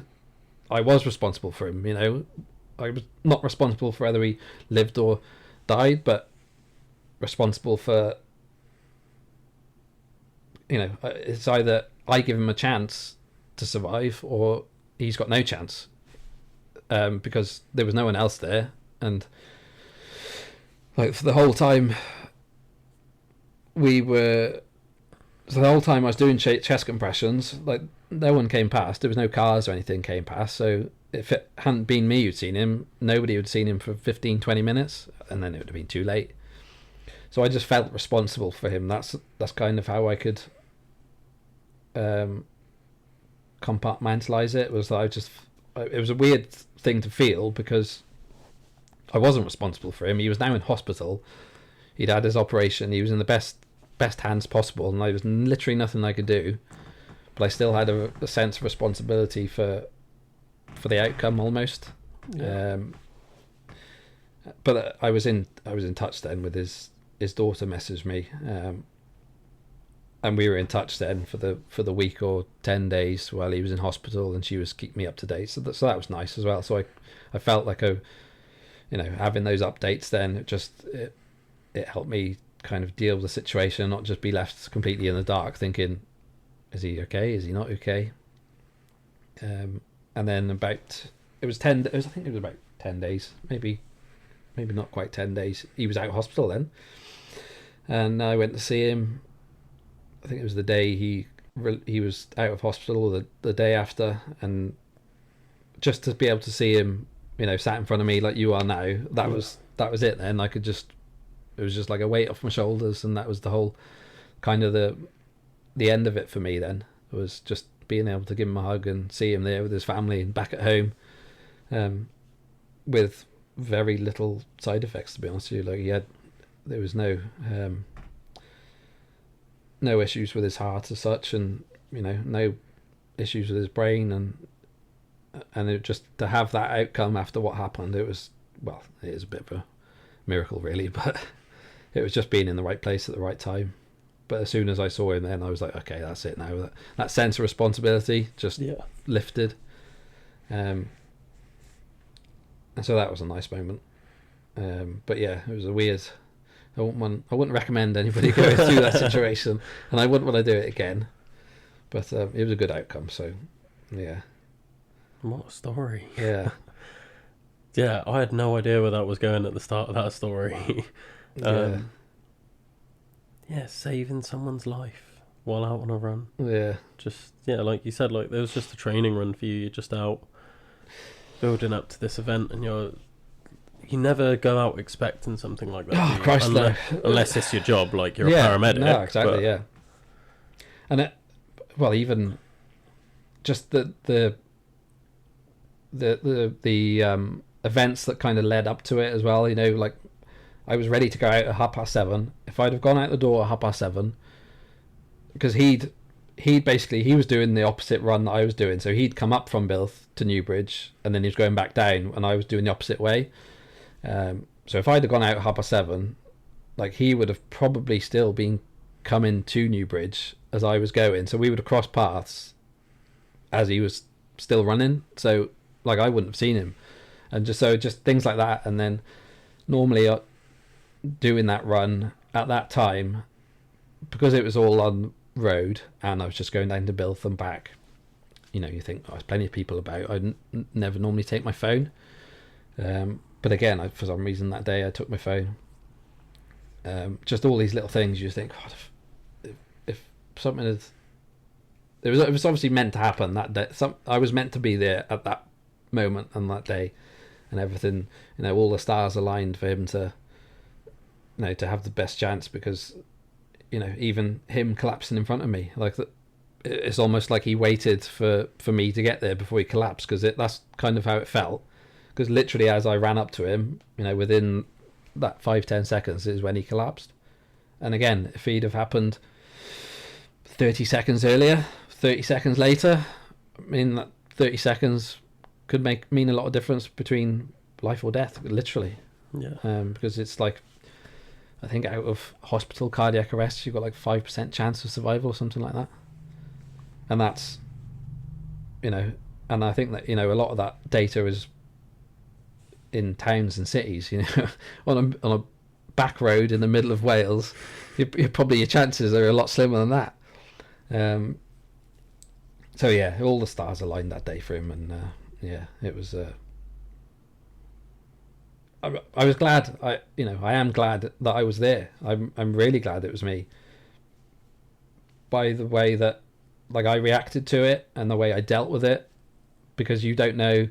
I was responsible for him. You know, I was not responsible for whether he lived or died, but responsible for, you know, it's either I give him a chance to survive or he's got no chance, because there was no one else there. And like for the whole time the whole time I was doing chest compressions, like no one came past. There was no cars or anything came past. So if it hadn't been me who'd seen him, nobody would have seen him for 15-20 minutes, and then it would have been too late. So I just felt responsible for him. That's kind of how I could compartmentalize it. Was that it was a weird thing to feel, because I wasn't responsible for him. He was now in hospital. He'd had his operation. He was in the best hands possible, and there was literally nothing I could do. But I still had a sense of responsibility for the outcome almost. Yeah. But I was in touch then with his daughter. Messaged me, and we were in touch then for the week or 10 days while he was in hospital, and she was keeping me up to date. So that was nice as well. So I felt like having those updates then, it helped me kind of deal with the situation, not just be left completely in the dark thinking, is he okay? Is he not okay? And then I think it was about 10 days, maybe not quite 10 days. He was out of hospital then, and I went to see him. I think it was the day he was out of hospital, the day after, and just to be able to see him, sat in front of me like you are now, that was it. Then I could it was just like a weight off my shoulders, and that was the whole kind of the end of it for me. Then it was just being able to give him a hug and see him there with his family and back at home, with very little side effects, to be honest with you. Like there was no issues with his heart as such, and no issues with his brain, and it just to have that outcome after what happened, it is a bit of a miracle really, but it was just being in the right place at the right time. But as soon as I saw him then, I was like, okay, that's it now. That sense of responsibility just lifted, and so that was a nice moment. But yeah, it was a weird. I wouldn't recommend anybody going through that situation, and I wouldn't want to do it again. But it was a good outcome. So yeah. What a story. Yeah. Yeah, I had no idea where that was going at the start of that story. Yeah, saving someone's life while out on a run. Yeah. Just, like you said, like there was just a training run for you. You're just out building up to this event, and you never go out expecting something like that. Oh, Christ, unless it's your job, like you're a paramedic. No, exactly, yeah. And even just the events that kind of led up to it as well. Like I was ready to go out at 7:30. If I'd have gone out the door at 7:30, because he was doing the opposite run that I was doing. So he'd come up from Bilth to Newbridge, and then he was going back down, and I was doing the opposite way. So if I'd have gone out at 7:30, like he would have probably still been coming to Newbridge as I was going. So we would have crossed paths as he was still running. So like I wouldn't have seen him, and just things like that. And then normally doing that run at that time, because it was all on road and I was just going down to Bilth and back, you think, there's plenty of people about. I'd never normally take my phone, but again, for some reason that day I took my phone. Just all these little things you think, God, if something had, it was obviously meant to happen that day. I was meant to be there at that moment and that day, and everything, all the stars aligned for him to to have the best chance, because even him collapsing in front of me, like it's almost like he waited for me to get there before he collapsed, because that's kind of how it felt. Because literally, as I ran up to him, within that 5-10 seconds is when he collapsed. And again, if he'd have happened 30 seconds earlier, 30 seconds later, I mean, that 30 seconds could mean a lot of difference between life or death, literally. Yeah. Because it's like, I think out of hospital cardiac arrests, you've got like 5% chance of survival or something like that. And that's, and I think that, a lot of that data is in towns and cities, on a back road in the middle of Wales, probably your chances are a lot slimmer than that. So yeah, all the stars aligned that day for him, and it was. I was glad. I am glad that I was there. I'm really glad it was me. By the way that, like, I reacted to it and the way I dealt with it, because you don't know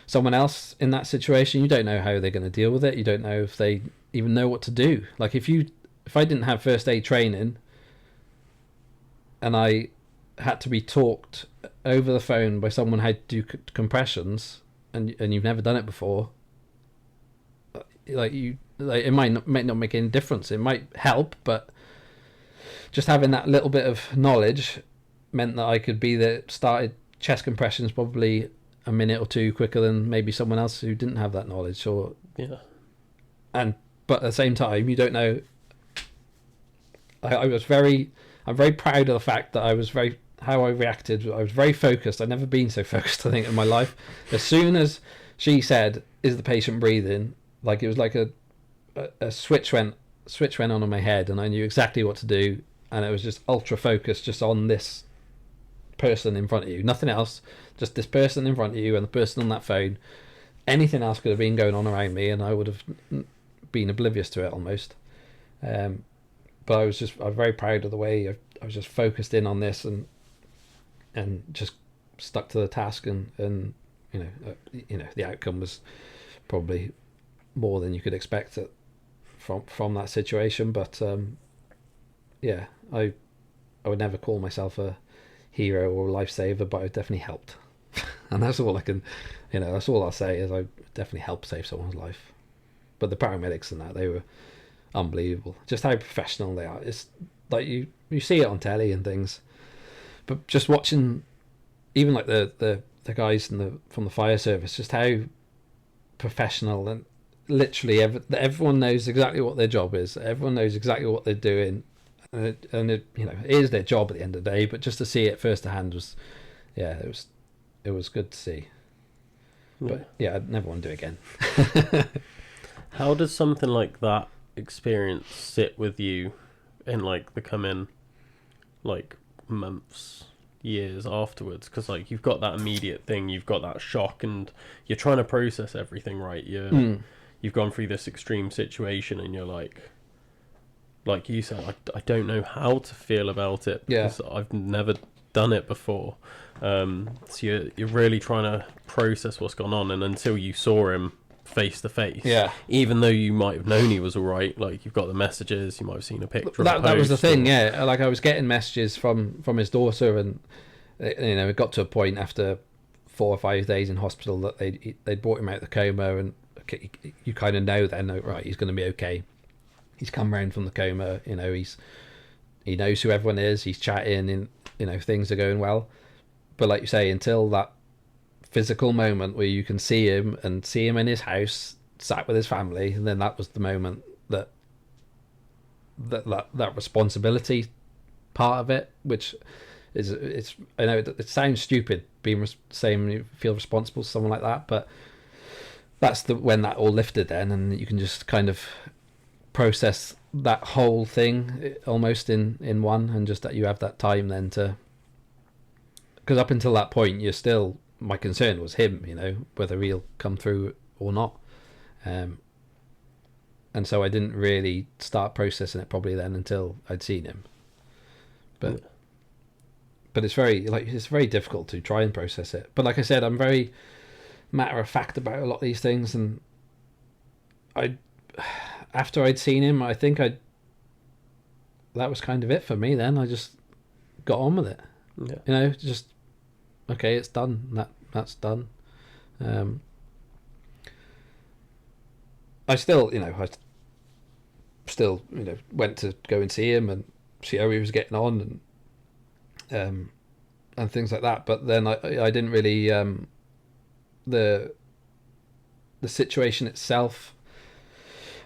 someone else in that situation. You don't know how they're going to deal with it. You don't know if they even know what to do. Like, if I didn't have first aid training and I had to be talked over the phone by someone how to do compressions, and you've never done it before, it might not make any difference. It might help, but just having that little bit of knowledge meant that I could be there, started chest compressions probably a minute or two quicker than maybe someone else who didn't have that knowledge. Or but at the same time, you don't know. I'm very proud of the fact that how I reacted. I was very focused. I've never been so focused, I think, in my life. As soon as she said, "Is the patient breathing?" like, it was like a switch went on in my head, and I knew exactly what to do, and it was just ultra focused just on this person in front of you, nothing else, just this person in front of you and the person on that phone. Anything else could have been going on around me and I would have been oblivious to it almost. But I was very proud of the way I was just focused in on this and just stuck to the task, and the outcome was probably more than you could expect from that situation. But I would never call myself a hero or lifesaver, but I definitely helped. And that's all I can, that's all I'll say, is I definitely helped save someone's life. But the paramedics and that, they were unbelievable. Just how professional they are. It's like you see it on telly and things, but just watching, even like the guys from the fire service, just how professional, and literally everyone knows exactly what their job is. Everyone knows exactly what they're doing. And it is their job at the end of the day, but just to see it firsthand was, it was good to see. But I'd never want to do it again. How does something like that experience sit with you in like the coming like months, years afterwards? Because like you've got that immediate thing, you've got that shock, and you're trying to process everything, right? You've gone through this extreme situation, and you're like you said, I don't know how to feel about it because I've never done it before. So you're really trying to process what's gone on, and until you saw him face to face, even though you might have known he was all right, like you've got the messages, you might have seen a picture. That was the thing, like I was getting messages from his daughter, and it got to a point after 4 or 5 days in hospital that they'd brought him out of the coma, and you kind of know then, right, he's going to be okay. He's come round from the coma, he knows who everyone is, he's chatting, and things are going well. But like you say, until that physical moment where you can see him and see him in his house, sat with his family, and then that was the moment that responsibility part of it, which is I know it sounds stupid saying you feel responsible for someone like that, but that's when that all lifted then, and you can just kind of process that whole thing almost in one, and just that you have that time then to, because up until that point you're still, my concern was him, whether he'll come through or not, and so I didn't really start processing it probably then until I'd seen him. But it's very difficult to try and process it. But like I said, I'm very matter of fact about a lot of these things, and after I'd seen him, I think that was kind of it for me then. I just got on with it. Yeah. You know, just okay, it's done. That's done. I still, went to go and see him and see how he was getting on, and things like that. But then I didn't really the situation itself.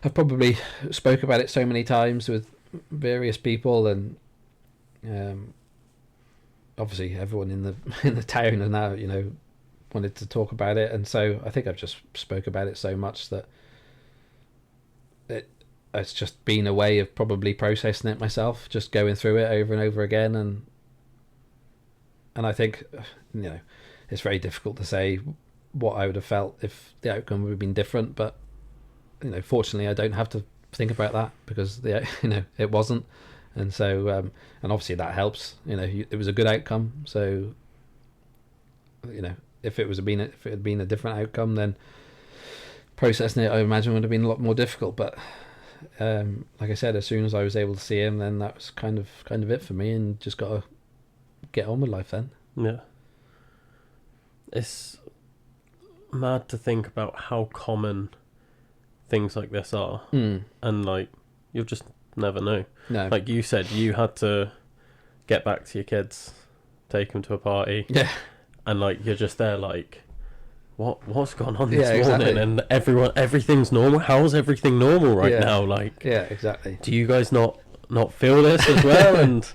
I've probably spoke about it so many times with various people, and obviously everyone in the in the town and now wanted to talk about it, and so I think I've just spoke about it so much that it's just been a way of probably processing it myself, just going through it over and over again, and I think it's very difficult to say what I would have felt if the outcome would have been different, but fortunately I don't have to think about that because it wasn't, and so and obviously that helps. It was a good outcome, so if it had been a different outcome, then processing it I imagine would have been a lot more difficult. But like I said, as soon as I was able to see him, then that was kind of it for me, and just got to get on with life then. Yeah. It's mad to think about how common things like this are, and like you'll just never know. No. Like you said, you had to get back to your kids, take them to a party, and like you're just there like, what's gone on this morning? Exactly. And everything's normal. How's everything normal right now? Like, yeah, exactly. Do you guys not feel this as well? And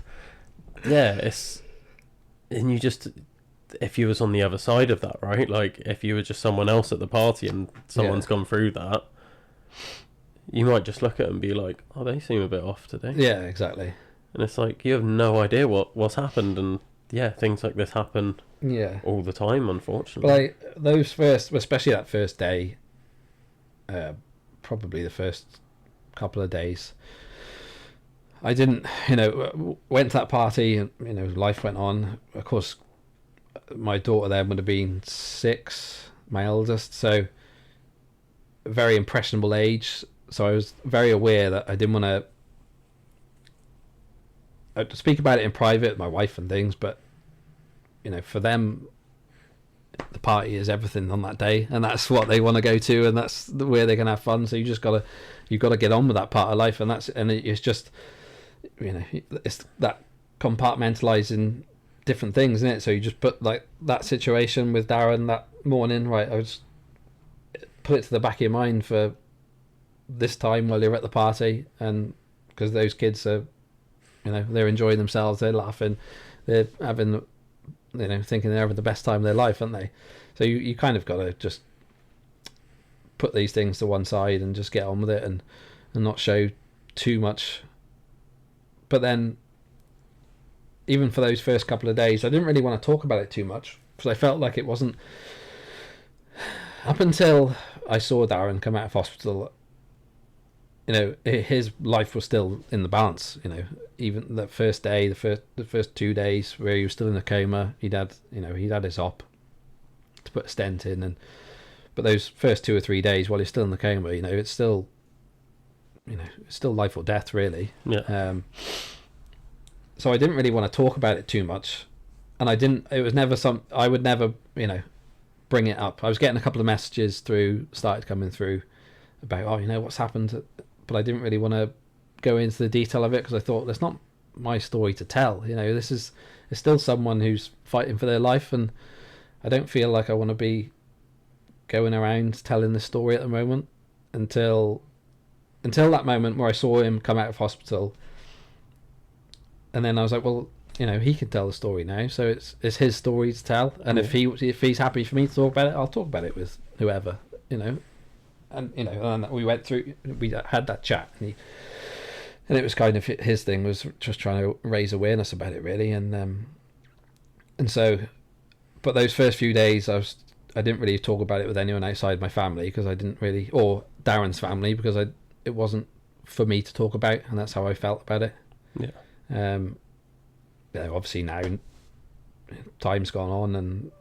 and you just, if you was on the other side of that, right? Like if you were just someone else at the party and someone's gone through that, you might just look at them and be like, oh, they seem a bit off today. Yeah, exactly. And it's like, you have no idea what's happened. And things like this happen all the time, unfortunately. But like those first, especially that first day, probably the first couple of days, I didn't, went to that party and, life went on. Of course, my daughter then would have been 6, my eldest, so a very impressionable age. So I was very aware that I didn't want to speak about it in private, my wife and things, but for them, the party is everything on that day, and that's what they want to go to, and that's where they're gonna have fun. So you've got to get on with that part of life, and it's just it's that compartmentalizing different things, isn't it? So you just put like that situation with Darren that morning, right? I was put it to the back of your mind for this time while you're at the party, and because those kids are, they're enjoying themselves, they're laughing, they're having, thinking they're having the best time of their life, aren't they? So you kind of got to just put these things to one side and just get on with it, and not show too much. But then, even for those first couple of days, I didn't really want to talk about it too much because I felt like it wasn't, up until I saw Darren come out of hospital, his life was still in the balance. Even that first day, the first 2 days where he was still in a coma, he'd had his op to put a stent in, but those first 2 or 3 days while he's still in the coma, it's still, it's still life or death, really. Yeah. So I didn't really want to talk about it too much, and it was never I would never, bring it up. I was getting a couple of messages started coming through about, what's happened, but I didn't really want to go into the detail of it because I thought that's not my story to tell. It's still someone who's fighting for their life, and I don't feel like I want to be going around telling the story at the moment until that moment where I saw him come out of hospital, and then I was like, well, he can tell the story now, so it's his story to tell, and if he's happy for me to talk about it, I'll talk about it with whoever, and and we went through, we had that chat, and it was kind of his thing was just trying to raise awareness about it, really, and so, but those first few days I didn't really talk about it with anyone outside my family because I didn't really, or Darren's family, because it wasn't for me to talk about, and that's how I felt about it. Obviously now time's gone on and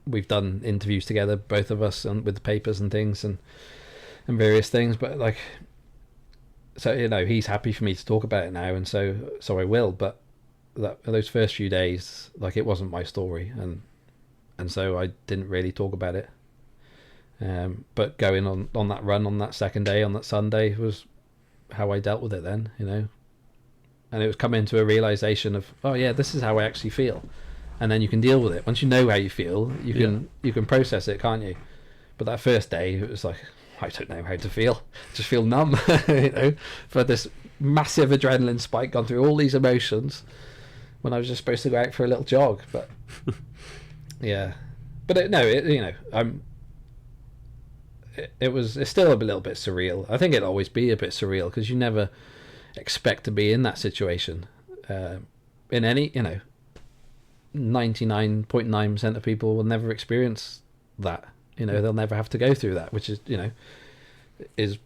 we've done interviews together, both of us, and with the papers and things and various things, but so he's happy for me to talk about it now, and so I will, but those first few days, like, it wasn't my story, and so I didn't really talk about it. But going on that run on that second day, on that Sunday, was how I dealt with it then, and it was coming to a realization of, oh yeah, this is how I actually feel, and then you can deal with it. Once you know how you feel, you can process it, can't you? But that first day, it was like, I don't know how to feel. Just feel numb, for this massive adrenaline spike, gone through all these emotions, when I was just supposed to go out for a little jog. But yeah, but it's still a little bit surreal. I think it'll always be a bit surreal, because you never expect to be in that situation. In any, 99.9% of people will never experience that. They'll never have to go through that, which is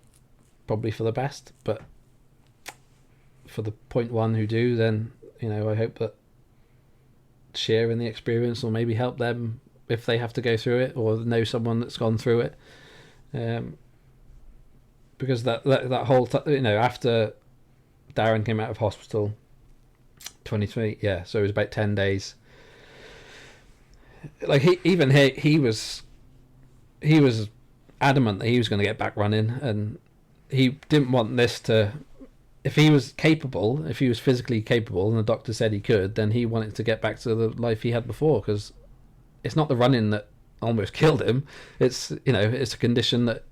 probably for the best. But for the 0.1 who do, then I hope that sharing the experience will maybe help them if they have to go through it, or know someone that's gone through it. Because that whole after Darren came out of hospital, 23, so it was about 10 days. Like, he was adamant that he was going to get back running, and he didn't want this to. If he was capable, if he was physically capable, and the doctor said he could, then he wanted to get back to the life he had before, because it's not the running that almost killed him. It's it's a condition that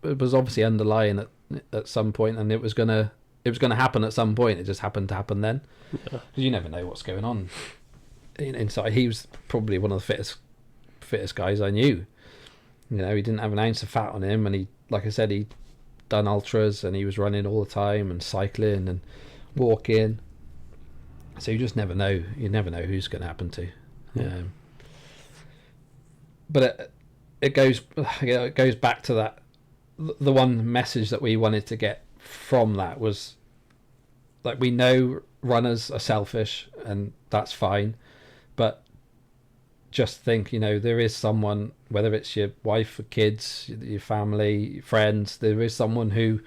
was obviously underlying at some point, and it was gonna happen at some point. It just happened to happen then. Yeah. You never know what's going on inside. He was probably one of the fittest guys I knew. He didn't have an ounce of fat on him, and he, like I said, he'd done ultras, and he was running all the time, and cycling and walking. So you just never know. You never know who's going to happen to. Yeah. But it goes back to that. The one message that we wanted to get from that was, like, we know runners are selfish, and that's fine, but just think, there is someone, whether it's your wife or kids, your family, friends, there is someone who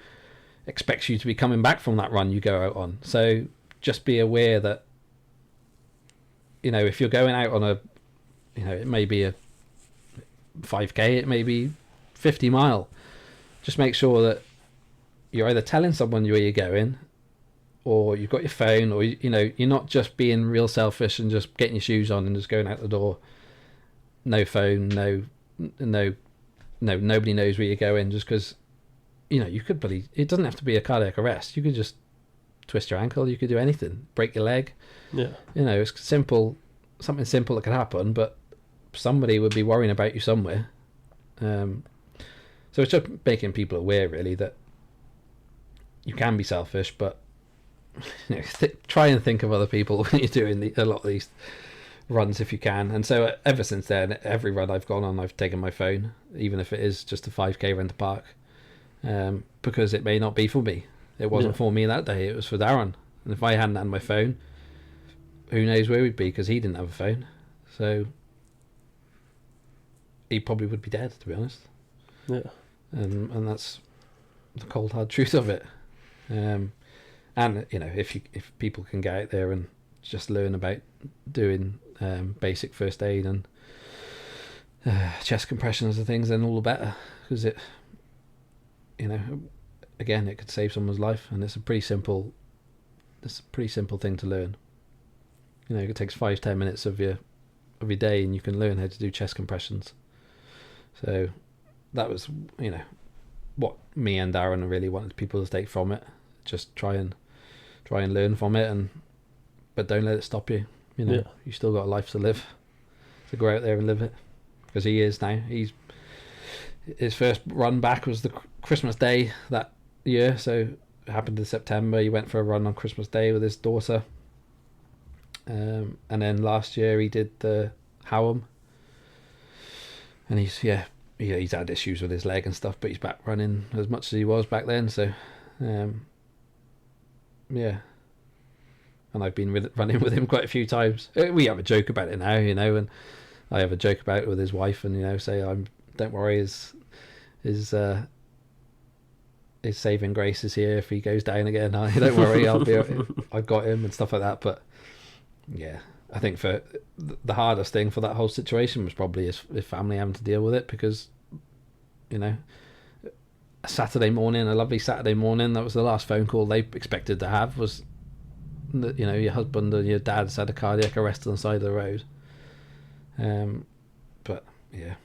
expects you to be coming back from that run you go out on. So just be aware that, if you're going out on it may be a 5k, it may be 50 mile, just make sure that you're either telling someone where you're going, or you've got your phone, or you're not just being real selfish and just getting your shoes on and just going out the door. No phone, no, nobody knows where you're going, just because you could believe it doesn't have to be a cardiac arrest. You could just twist your ankle, you could do anything, break your leg. It's simple, something simple that could happen, but somebody would be worrying about you somewhere. So it's just making people aware, really, that you can be selfish, but try and think of other people when you're doing a lot of these runs if you can. And so ever since then, every run I've gone on, I've taken my phone, even if it is just a 5k run to park, because it may not be for me. It wasn't for me that day, it was for Darren. And if I hadn't had my phone, who knows where we'd be, because he didn't have a phone. So he probably would be dead, to be honest. Yeah. And that's the cold hard truth of it. And if people can get out there and just learn about doing basic first aid and chest compressions and things, then all the better, because it again, it could save someone's life, and it's a pretty simple thing to learn. It takes 5-10 minutes of your day, and you can learn how to do chest compressions. So that was what me and Darren really wanted people to take from it. Just try and learn from it, but don't let it stop you. You still got a life to live, to go out there and live it, because he is now. His first run back was the Christmas Day that year, so it happened in September. He went for a run on Christmas Day with his daughter, and then last year he did the Howham, and he's had issues with his leg and stuff, but he's back running as much as he was back then. So and I've been running with him quite a few times. We have a joke about it now, and I have a joke about it with his wife, and say, don't worry, his saving grace is here if he goes down again. Don't worry, I've got him and stuff like that. But yeah, I think for the hardest thing for that whole situation was probably his family having to deal with it, because you know, a Saturday morning, a lovely Saturday morning, that was the last phone call they expected to have, was that, you know, your husband and your dad's had a cardiac arrest on the side of the road. But yeah.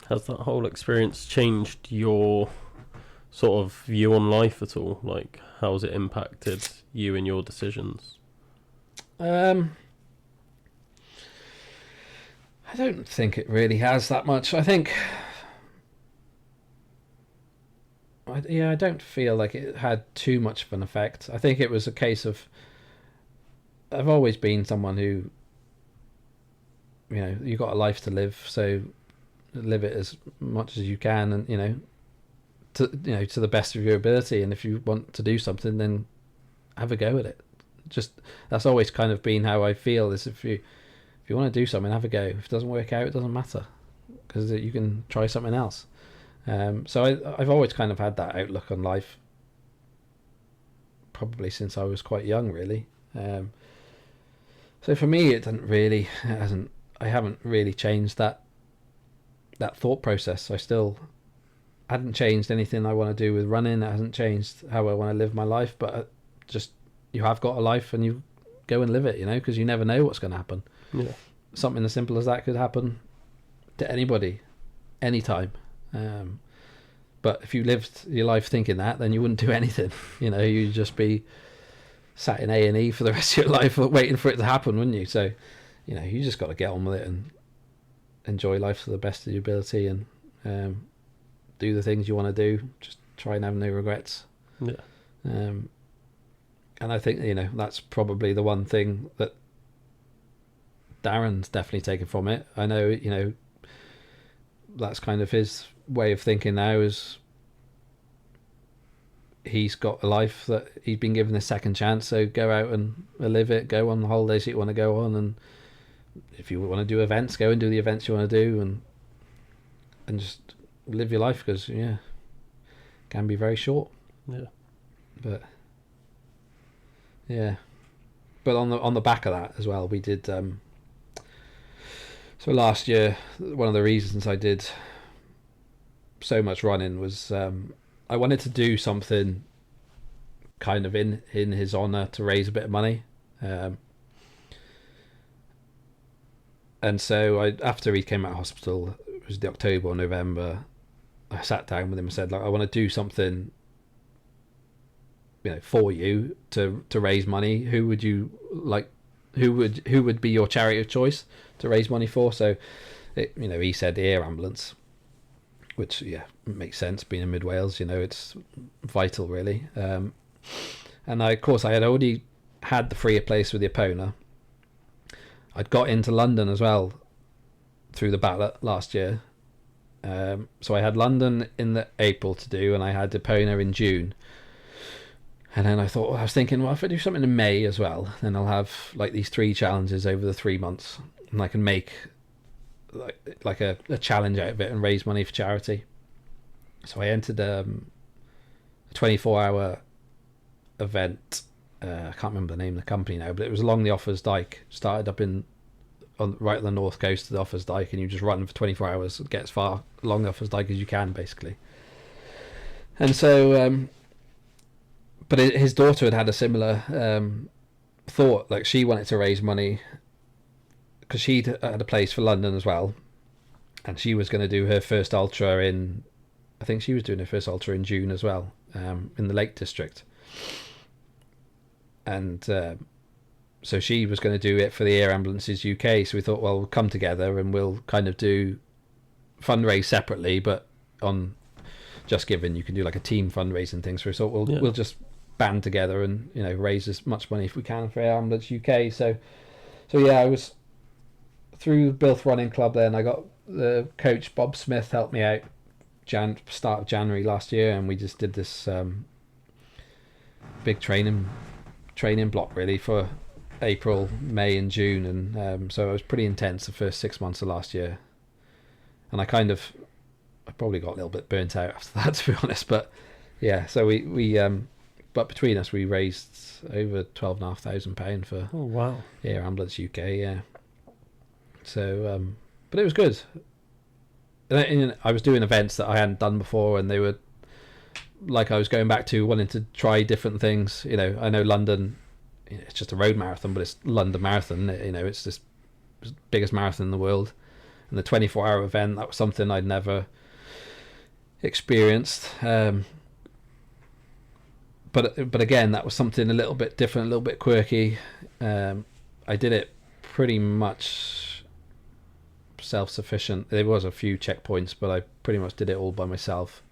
Has that whole experience changed your sort of view on life at all? Like, how has it impacted you and your decisions? I don't think it really has that much. I think, I don't feel like it had too much of an effect. I think it was a case of, I've always been someone who, you know, you've got a life to live, so live it as much as you can, and to the best of your ability. And if you want to do something, then have a go at it. Just, that's always kind of been how I feel. Is if you want to do something, have a go. If it doesn't work out, it doesn't matter, because you can try something else. So I've always kind of had that outlook on life, probably since I was quite young, really. So for me, I haven't really changed that thought process. I still hadn't changed anything I want to do with running. It hasn't changed how I want to live my life. But just, you have got a life, and you go and live it, because you never know what's going to happen. Yeah. Something as simple as that could happen to anybody, anytime. But if you lived your life thinking that, then you wouldn't do anything. You'd just be sat in A&E for the rest of your life waiting for it to happen, wouldn't you? So, you just got to get on with it and enjoy life to the best of your ability, and do the things you want to do. Just try and have no regrets. Yeah. And I think, that's probably the one thing that Darren's definitely taken from it. I know, that's kind of his way of thinking now, is he's got a life that he's been given a second chance, so go out and live it, go on the holidays that you want to go on, and if you want to do events, go and do the events you want to do, and just live your life, because it can be very short. But on the back of that as well, we did so last year, one of the reasons I did so much running was I wanted to do something kind of in his honour to raise a bit of money. And so after he came out of hospital, it was the October or November, I sat down with him and said, like, I want to do something, for you to raise money. Who would you like? Who would be your charity of choice to raise money for? So, he said the air ambulance, which makes sense. Being in Mid Wales, it's vital, really. And of course, I had already had the freer place with the Epona. I'd got into London as well through the ballot last year. So I had London in the April to do, and I had Epona in June. And then I was thinking, well, if I do something in May as well, then I'll have like these 3 challenges over the 3 months, and I can make like a challenge out of it and raise money for charity. So I entered a 24-hour event. I can't remember the name of the company now, but it was along the Offers Dyke. Started up right on the north coast of the Offers Dyke, and you just run for 24 hours, get as far along the Offers Dyke as you can, basically. And so, but his daughter had a similar thought. Like, she wanted to raise money because she'd had a place for London as well, and she was going to do her first ultra I think she was doing her first ultra in June as well, in the Lake District. And so she was going to do it for the Air Ambulances UK. So we thought, well, we'll come together and we'll kind of do fundraise separately, but on Just Giving you can do like a team fundraising thing. So we thought we'll just band together and raise as much money if we can for Air Ambulance UK. So I was through Bilth Running Club. Then I got the coach Bob Smith helped me out start of January last year, and we just did this big training block really for April, May and June, and so it was pretty intense the first 6 months of last year, and I probably got a little bit burnt out after that, to be honest. But so we but between us, we raised over £12,500 for Oh wow. Air Ambulance UK. Yeah. So, but it was good. And I was doing events that I hadn't done before, and they were like I was going back to wanting to try different things. I know London, it's just a road marathon, but it's London Marathon. It's this biggest marathon in the world, and the 24-hour event, that was something I'd never experienced. But again, that was something a little bit different, a little bit quirky. I did it pretty much self-sufficient. There was a few checkpoints, but I pretty much did it all by myself.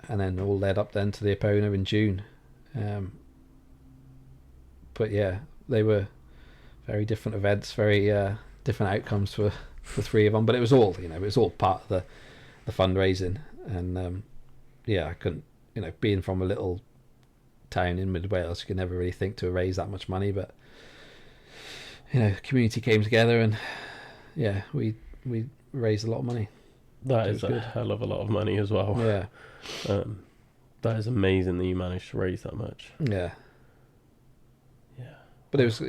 And then all led up then to the Epona in June. But yeah, they were very different events, very different outcomes for three of them. But it was all, it was all part of the fundraising. And yeah, I couldn't, being from a little town in mid Wales, you could never really think to raise that much money. But the community came together, and yeah, we raised a lot of money. That is a hell of a lot of money as well. Yeah. That is amazing that you managed to raise that much. Yeah. Yeah. But it was,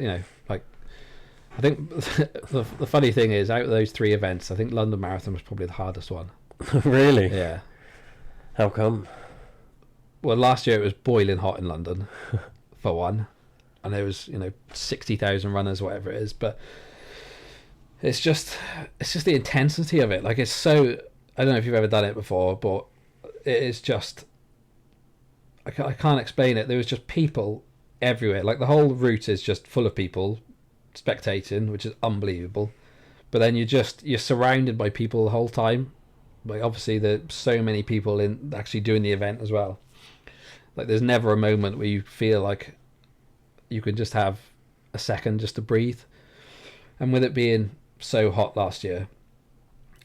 like, I think the funny thing is, out of those three events, I think London Marathon was probably the hardest one. Really? Yeah. How come? Well, last year it was boiling hot in London, for one. And there was, 60,000 runners, whatever it is. But it's just the intensity of it. Like, it's so, I don't know if you've ever done it before, but it is just, I can't explain it. There was just people everywhere. Like, the whole route is just full of people spectating, which is unbelievable. But then you're surrounded by people the whole time. Like, obviously there's so many people in actually doing the event as well. Like, there's never a moment where you feel like you can just have a second just to breathe. And with it being so hot last year,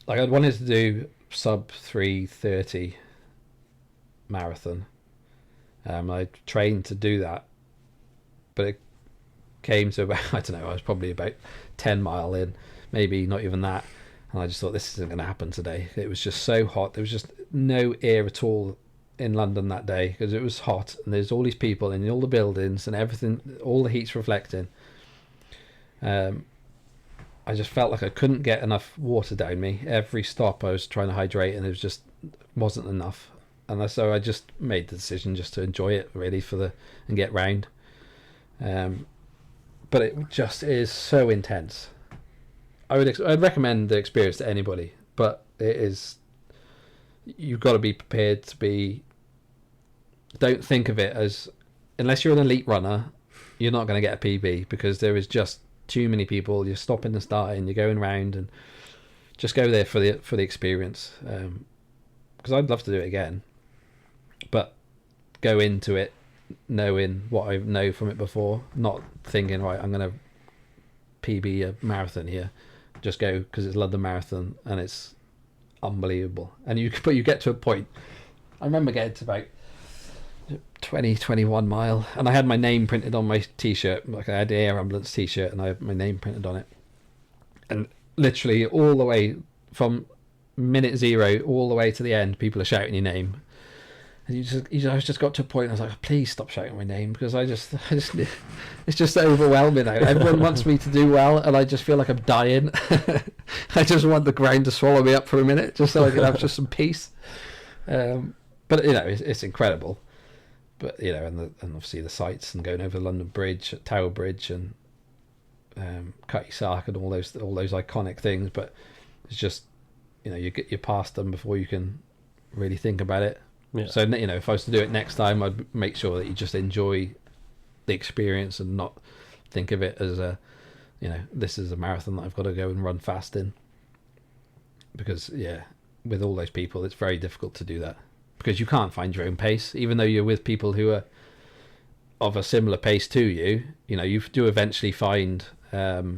like, I'd wanted to do sub 3:30 marathon. I trained to do that, but it came to about, I don't know, I was probably about 10 mile in, maybe not even that, and I just thought, this isn't going to happen today. It was just so hot. There was just no air at all in London that day, because it was hot, and there's all these people in all the buildings and everything, all the heat's reflecting. I just felt like I couldn't get enough water down me. Every stop I was trying to hydrate, and it was just wasn't enough. And so I just made the decision just to enjoy it, really, and get round. But it just is so intense. I'd recommend the experience to anybody, but it is, you've got to be prepared to be, don't think of it as, unless you're an elite runner, you're not going to get a PB, because there is just too many people. You're stopping and starting, you're going round, and just go there for the experience. Because I'd love to do it again, but go into it knowing what I know from it before, not thinking, right, I'm going to PB a marathon here. Just go because it's London Marathon and it's unbelievable. And you get to a point, I remember getting to about 21 mile, and I had my name printed on my t-shirt. Like, I had the Air Ambulance t-shirt, and I had my name printed on it. And literally all the way from minute 0 all the way to the end, people are shouting your name. And I just got to a point, I was like, please stop shouting my name, because I just it's just overwhelming now. Everyone wants me to do well, and I just feel like I'm dying. I just want the ground to swallow me up for a minute, just so I can have just some peace. But it's incredible. But and obviously the sights, and going over London Bridge, Tower Bridge, and Cutty Sark, and all those iconic things. But it's just you past them before you can really think about it. Yeah. So if I was to do it next time, I'd make sure that you just enjoy the experience and not think of it as this is a marathon that I've got to go and run fast in. Because with all those people, it's very difficult to do that, because you can't find your own pace, even though you're with people who are of a similar pace to you. You do eventually find your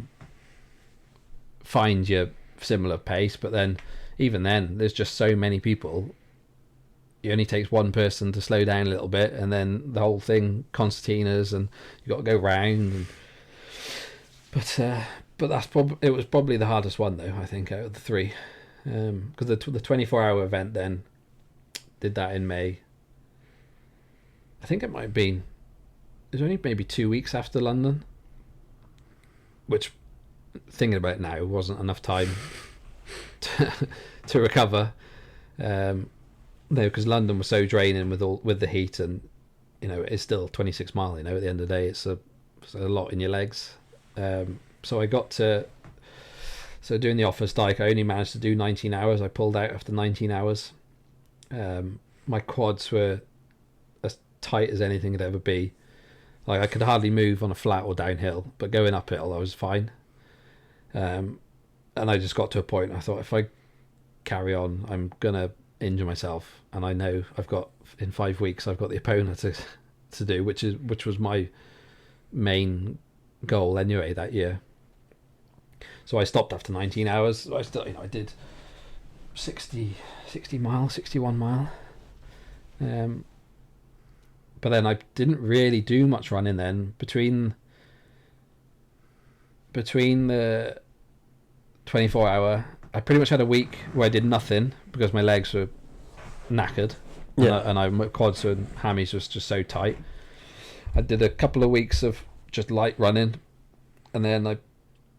similar pace, but then even then, there's just so many people. It only takes one person to slow down a little bit, and then the whole thing concertinas, and you got to go round. But it was probably the hardest one, though, I think, out of the three, because the 24-hour event then did that in May, I think it might have been. It was only maybe 2 weeks after London, which, thinking about it now, wasn't enough time to recover. No, because London was so draining with the heat, and it's still 26 mile. At the end of the day, it's a lot in your legs. So I got to. So doing the office dyke, I only managed to do 19 hours. I pulled out after 19 hours. My quads were as tight as anything could ever be. Like, I could hardly move on a flat or downhill, but going uphill I was fine. And I just got to a point, I thought, if I carry on, I'm gonna injure myself, and I know in 5 weeks I've got the Epona to do, which was my main goal anyway that year. So I stopped after 19 hours. I still, I did 60 mile, 61 mile. But then I didn't really do much running then. Between the 24 hour, I pretty much had a week where I did nothing because my legs were knackered. Yeah. And my quads and hammies was just so tight. I did a couple of weeks of just light running, and then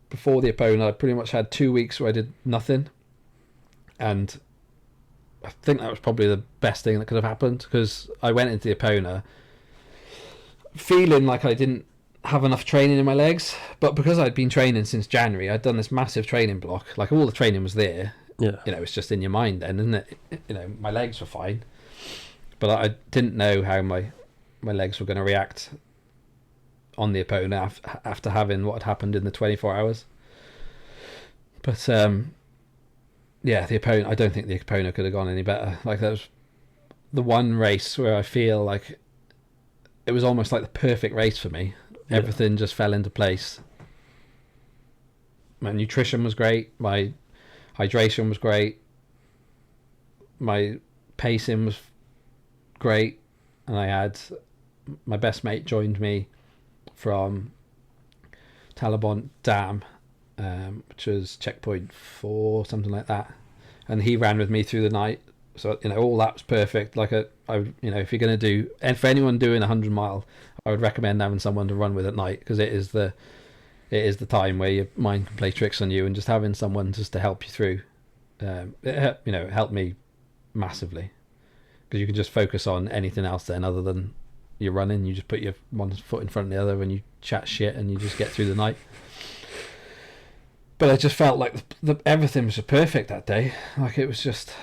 before the Epona, I pretty much had 2 weeks where I did nothing, and I think that was probably the best thing that could have happened, because I went into the Epona feeling like I didn't have enough training in my legs, but because I'd been training since January, I'd done this massive training block. Like, all the training was there. Yeah. It's just in your mind then, isn't it? My legs were fine, but I didn't know how my legs were going to react on the Epona after having what had happened in the 24 hours. But the Epona, I don't think the Epona could have gone any better. Like, that was the one race where I feel like it was almost like the perfect race for me. Yeah. Everything just fell into place. My nutrition was great, my hydration was great, my pacing was great, and I had my best mate joined me from Talabont Dam, which was checkpoint 4, something like that, and he ran with me through the night. So all that was perfect. Like, if you're going to do, and for anyone doing 100 mile, I would recommend having someone to run with at night, because it is the time where your mind can play tricks on you, and just having someone just to help you through, it helped me massively, because you can just focus on anything else then other than you're running. You just put your one foot in front of the other and you chat shit, and you just get through the night. But I just felt like everything was just perfect that day. Like, it was just,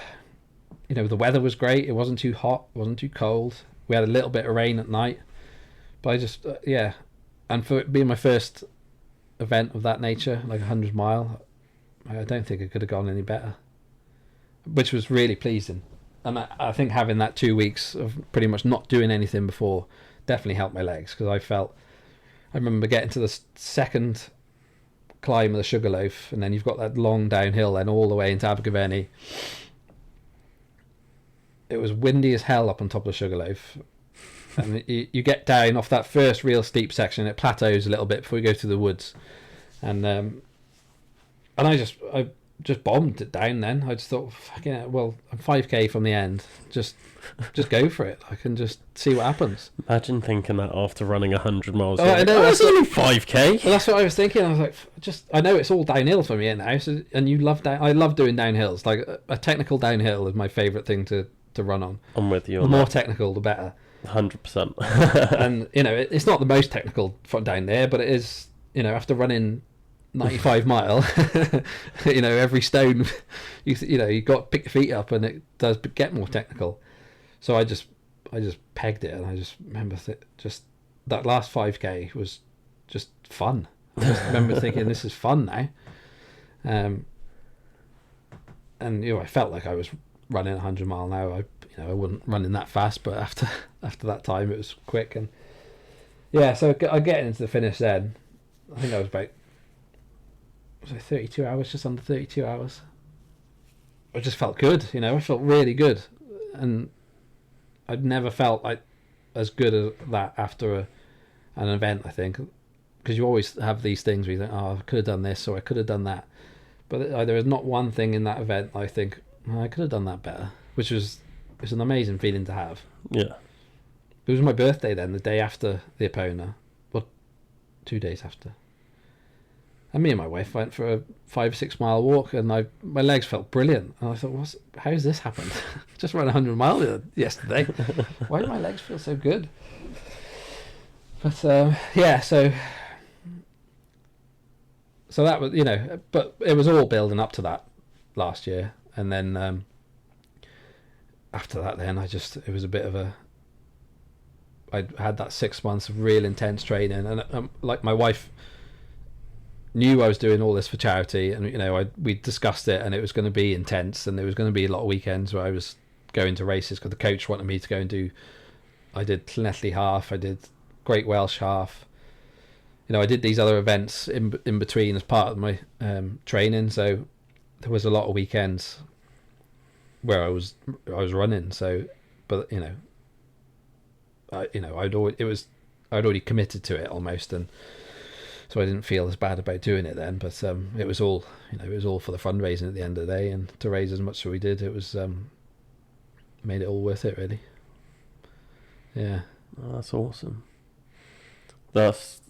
the weather was great. It wasn't too hot, it wasn't too cold. We had a little bit of rain at night, but I just and for it being my first event of that nature, like 100 mile, I don't think it could have gone any better, which was really pleasing. And I think having that 2 weeks of pretty much not doing anything before definitely helped my legs, because I remember getting to the second climb of the Sugarloaf, and then you've got that long downhill and all the way into Abergavenny. It was windy as hell up on top of the Sugarloaf, and you get down off that first real steep section, it plateaus a little bit before you go through the woods, and I just bombed it down. Then I just thought, fucking hell, well, I'm 5k from the end, just go for it. I can just see what happens. Imagine thinking that after running 100 miles. I know, that's only 5k. Well, that's what I was thinking. I was like, I know it's all downhill for me now, and I love doing downhills. Like, a technical downhill is my favourite thing to run on. I'm with you The on more that. technical, the better. 100%. And it's not the most technical down there, but it is. After running 95 mile, every stone, you got to pick your feet up, and it does get more technical. So I just pegged it, and I just remember just that last 5k was just fun. I just remember thinking, this is fun now. And I felt like I was running 100 mile an hour. I wasn't running that fast, but after that time it was quick. And so I get into the finish then. I think I was about 32 hours, just under 32 hours. I just felt good. I felt really good, and I'd never felt like as good as that after an event, I think, because you always have these things where you think, oh, I could have done this or I could have done that, but there was not one thing in that event I think, oh, I could have done that better, which was, it's an amazing feeling to have. Yeah. It was my birthday then, the day after the Epona, well, 2 days after. And me and my wife went for a 5 or 6 mile walk, and my legs felt brilliant. And I thought, how's this happened? Just ran 100 miles yesterday. Why do my legs feel so good? But yeah, so that was, but it was all building up to that last year, and then after that, then it was a bit of I had that 6 months of real intense training, and like my wife knew I was doing all this for charity, and we discussed it, and it was going to be intense, and there was going to be a lot of weekends where I was going to races because the coach wanted me to go and do. I did Llanelli half, I did Great Welsh half. I did these other events in between as part of my training, so there was a lot of weekends where I was running. So, but I'd already committed to it almost, and so I didn't feel as bad about doing it then. But it was all for the fundraising at the end of the day, and to raise as much as we did, it was made it all worth it, really. Yeah. Oh, that's awesome. That's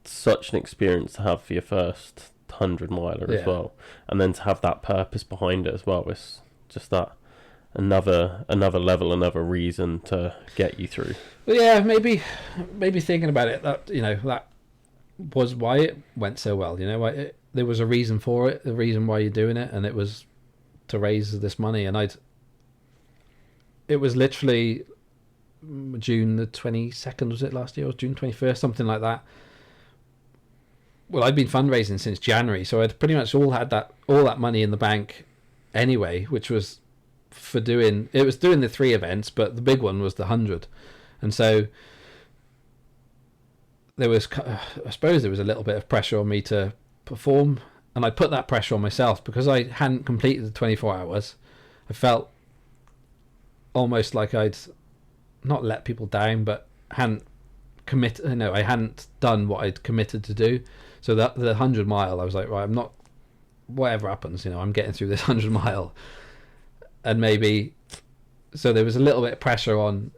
such an experience to have for your first 100 miler as well, and then to have that purpose behind it as well. It's just that another level, another reason to get you through. Well, yeah, maybe thinking about it, that that was why it went so well. There was a reason for it, the reason why you're doing it, and it was to raise this money. And it was literally June the 22nd, was it last year, or June 21st, something like that. Well, I'd been fundraising since January, so I'd pretty much all that money in the bank anyway, which was for doing the 3 events, but the big one was the 100. And so I suppose there was a little bit of pressure on me to perform, and I put that pressure on myself because I hadn't completed the 24 hours. I felt almost like I'd not let people down, but hadn't committed. I hadn't done what I'd committed to do. So that the 100 mile, I was like, right, I'm not. Whatever happens, I'm getting through this 100 mile, and maybe. So there was a little bit of pressure on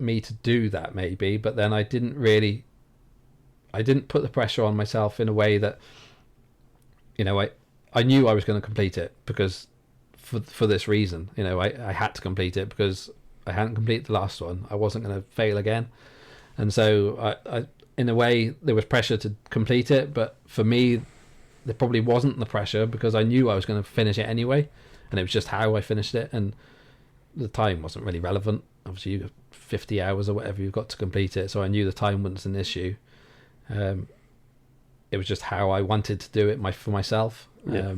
me to do that, maybe, but then I didn't put the pressure on myself in a way that, I knew I was going to complete it because for this reason, I had to complete it because I hadn't completed the last one. I wasn't going to fail again. And so I in a way there was pressure to complete it, but for me there probably wasn't the pressure because I knew I was going to finish it anyway, and it was just how I finished it, and the time wasn't really relevant. Obviously, you've got 50 hours or whatever you've got to complete it, so I knew the time wasn't an issue. It was just how I wanted to do it for myself. Yeah.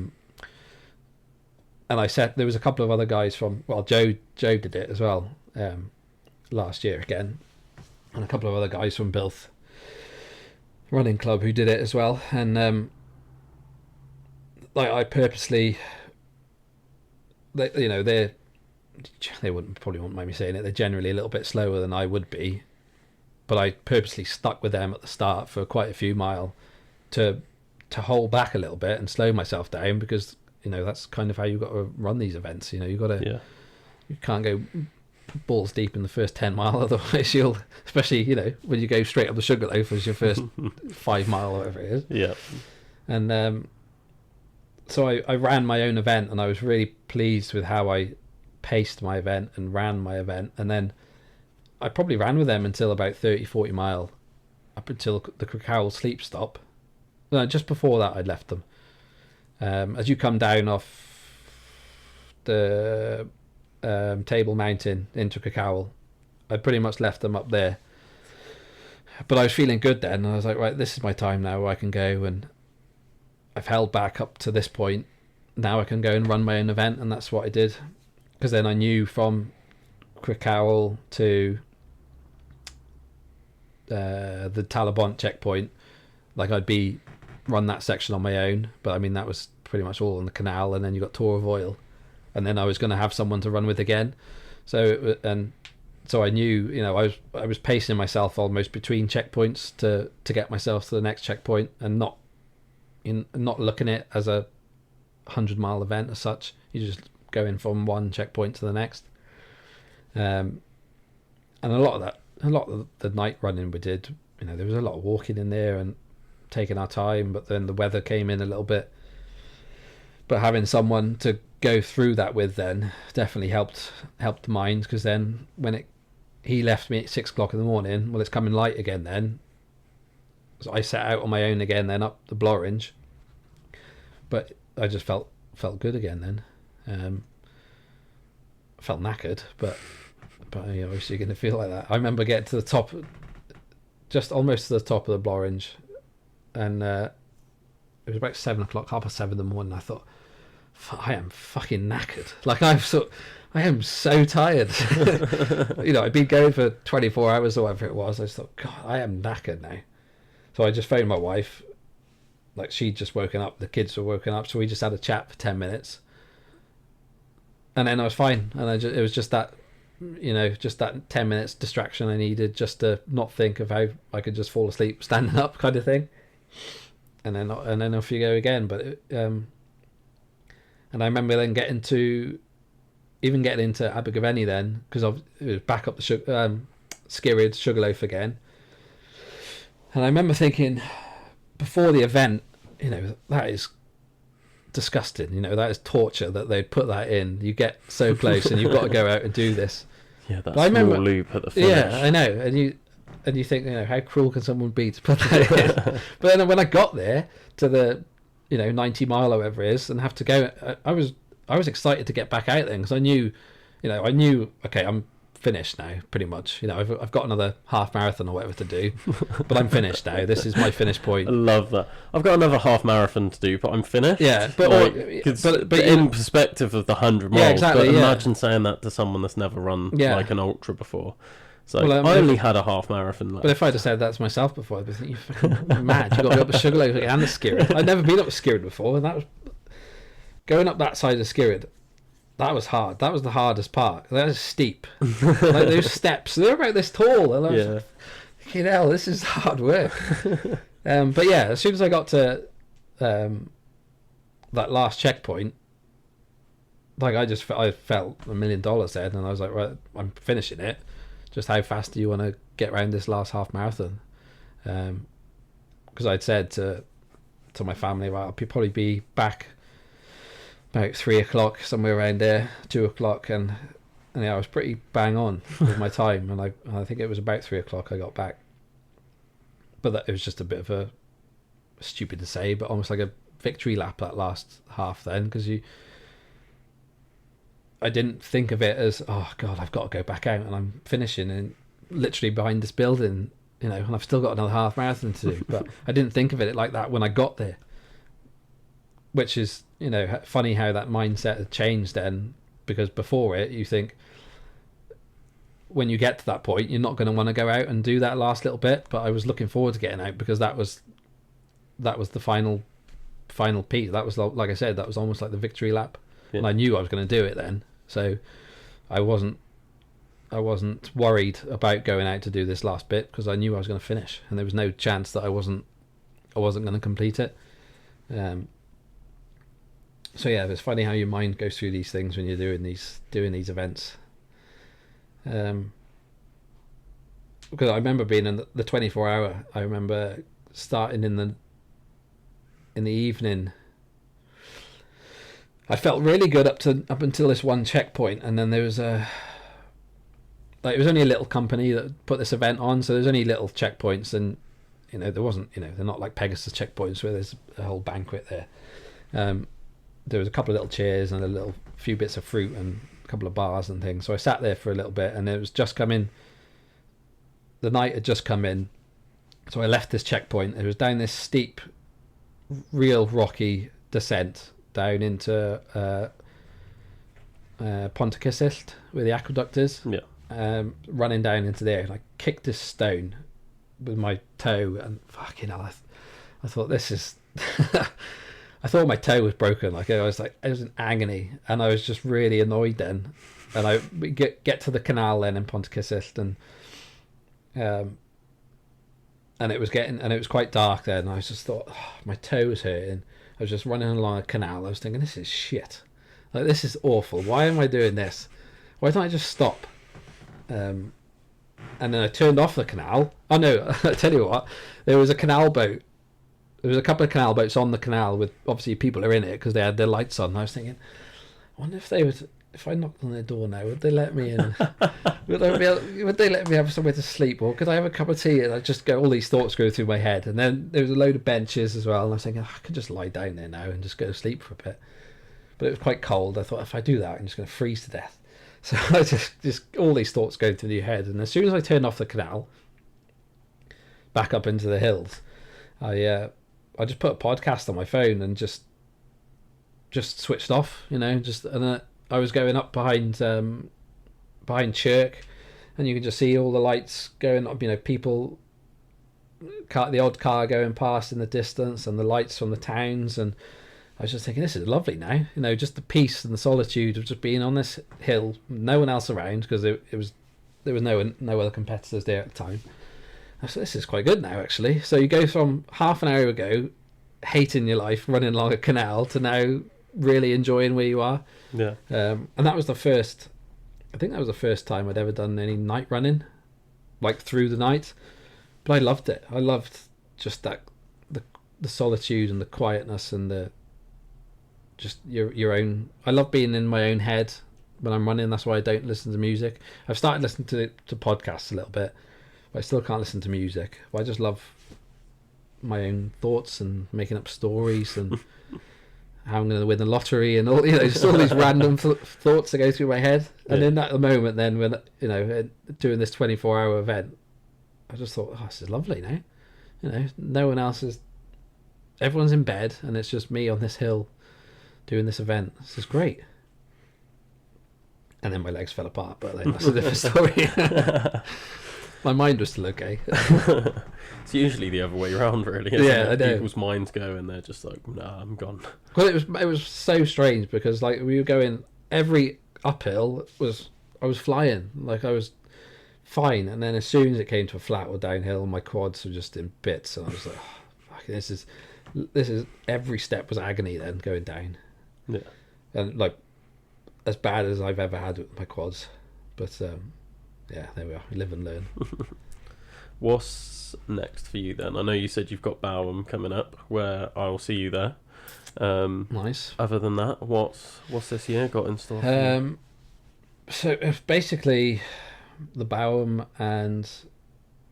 And I said there was a couple of other guys Joe did it as well last year again, and a couple of other guys from Bilth Running Club who did it as well. And I purposely, they probably won't mind me saying it, they're generally a little bit slower than I would be, but I purposely stuck with them at the start for quite a few mile to hold back a little bit and slow myself down, because that's kind of how you've got to run these events. You've got to, you can't go balls deep in the first 10 mile, otherwise you'll, especially when you go straight up the Sugarloaf as your first 5 mile or whatever it is. Yeah. And so I ran my own event, and I was really pleased with how I paced my event and ran my event. And then I probably ran with them until about 30-40 mile, up until the Crickhowell sleep stop. No, just before that I'd left them. As you come down off the Table Mountain into Crickhowell, I pretty much left them up there. But I was feeling good then, and I was like, right, this is my time now where I can go, and I've held back up to this point. Now I can go and run my own event, and that's what I did. Because then I knew from Crickhowell to the Talabont checkpoint, like I'd run that section on my own. But I mean, that was pretty much all on the canal, and then you got Tour of Oil, and then I was going to have someone to run with again. So I knew, I was pacing myself almost between checkpoints to get myself to the next checkpoint, and not looking at it as a 100-mile event as such. You just going from one checkpoint to the next. and a lot of the night running we did, there was a lot of walking in there and taking our time, but then the weather came in a little bit. But having someone to go through that with then definitely helped the mind, because then when he left me at 6 o'clock in the morning, well, it's coming light again then. So I set out on my own again then up the Blorenge, but I just felt good again then. Felt knackered, but obviously you're going to feel like that. I remember getting to the top, just almost to the top of the Blorenge, and it was about 7 o'clock, 7:30 in the morning. I thought, I am fucking knackered. Like I am so tired. I'd been going for 24 hours or whatever it was. I just thought, God, I am knackered now. So I just phoned my wife. Like, she'd just woken up, the kids were woken up, so we just had a chat for 10 minutes. And then I was fine. And it was just that, just that 10 minutes distraction I needed, just to not think of how I could just fall asleep standing up kind of thing. And then off you go again. But and I remember then getting into Abergavenny then, because it was back up the Skirrid Sugarloaf again. And I remember thinking, before the event, that is disgusting. That is torture that they'd put that in. You get so close and you've got to go out and do this. Yeah, that small loop at the finish. Yeah, I know. And you think, how cruel can someone be to put that in? But then when I got there to the, 90 mile or whatever it is, and have to go, I was excited to get back out then, because I knew, okay, I'm finished now, pretty much. I've got another half marathon or whatever to do, but I'm finished now. This is my finish point. I love that. I've got another half marathon to do, but I'm finished. Yeah, but in perspective of the 100 miles, exactly, but imagine saying that to someone that's never run like an ultra before. So I only had a half marathon left. But if I'd have said that to myself before, I'd be thinking, you're fucking mad. You got to go up the Sugarloaf and the Skirrid. I'd never been up the Skirrid before, and that was going up that side of Skirrid. That was hard. That was the hardest part. That was steep. Like those steps, they're about this tall. And I was like, fucking hell, this is hard work. But yeah, as soon as I got to that last checkpoint, like I felt $1 million then, and I was like, right, I'm finishing it. Just how fast do you want to get around this last half marathon? Because I'd said to my family, well, I'll probably be back about 3 o'clock, somewhere around there, 2 o'clock, and I was pretty bang on with my time, and I think it was about 3 o'clock I got back. But it was just a bit of a, stupid to say, but almost like a victory lap that last half then, because I didn't think of it as, oh God, I've got to go back out and I'm finishing and literally behind this building, and I've still got another half marathon to do. But I didn't think of it like that when I got there, which is, funny how that mindset had changed then, because before it, you think when you get to that point, you're not going to want to go out and do that last little bit. But I was looking forward to getting out, because that was the final piece. That was, like I said, that was almost like the victory lap. Yeah. And I knew I was going to do it then, so I wasn't worried about going out to do this last bit, because I knew I was going to finish, and there was no chance that I wasn't going to complete it. So yeah, it's funny how your mind goes through these things when you're doing these events. Because I remember being in the 24 hour. I remember starting in the evening. I felt really good up until this one checkpoint, and then there was it was only a little company that put this event on, so there's only little checkpoints, and there wasn't, they're not like Pegasus checkpoints where there's a whole banquet there. There was a couple of little chairs and a few bits of fruit and a couple of bars and things. So I sat there for a little bit, and it was just coming. The night had just come in, so I left this checkpoint. It was down this steep, real rocky descent down into Pontycysillt, where the aqueduct is. Yeah. Running down into there, and I kicked this stone with my toe, and fucking hell, I thought, this is. I thought my toe was broken. Like, I was in agony, and I was just really annoyed then. And I get to the canal then in Pontycysillt, and it was quite dark then. And I just thought, oh, my toe was hurting. I was just running along a canal. I was thinking, this is shit. Like, this is awful. Why am I doing this? Why don't I just stop? and then I turned off the canal. Oh no, I tell you what, there was a canal boat. There was a couple of canal boats on the canal with obviously people are in it because they had their lights on. And I was thinking, I wonder if they would, if I knocked on their door now, would they let me in? would they let me have somewhere to sleep, or could I have a cup of tea? And I just go, all these thoughts go through my head, and then there was a load of benches as well, and I was thinking, I could just lie down there now and just go to sleep for a bit. But it was quite cold. I thought, if I do that, I'm just going to freeze to death. So I just all these thoughts go through your head, and as soon as I turned off the canal, back up into the hills, I just put a podcast on my phone and just switched off, and I was going up behind Chirk, and you could just see all the lights going up, people, the odd car going past in the distance, and the lights from the towns, and I was just thinking, this is lovely now, just the peace and the solitude of just being on this hill, no one else around, because there was no other competitors there at the time. I said, this is quite good now, actually. So you go from half an hour ago hating your life, running along a canal, to now really enjoying where you are. Yeah. And that was the first time I'd ever done any night running, like through the night. But I loved it. I loved just that the solitude and the quietness and the just your own. I love being in my own head when I'm running. That's why I don't listen to music. I've started listening to podcasts a little bit, but I still can't listen to music. But I just love my own thoughts and making up stories and how I'm going to win the lottery and all, just all these random thoughts that go through my head. And in that moment, then when doing this 24-hour event, I just thought, oh, this is lovely now. No one else is. Everyone's in bed, and it's just me on this hill doing this event. This is great. And then my legs fell apart, but then that's a different story. My mind was still okay. It's usually the other way around, really. Isn't Yeah, it? I know. People's minds go, and they're just like, "Nah, I'm gone." Well, it was so strange because like we were going every uphill I was flying, like I was fine, and then as soon as it came to a flat or downhill, my quads were just in bits, and I was like, oh, fuck, this is every step was agony then going down. Yeah. And like as bad as I've ever had with my quads, but yeah, there we are. We live and learn. What's next for you then? I know you said you've got Bowen coming up, where I'll see you there. Nice. Other than that, what's this year got in store for you? So it's basically the Bowen, and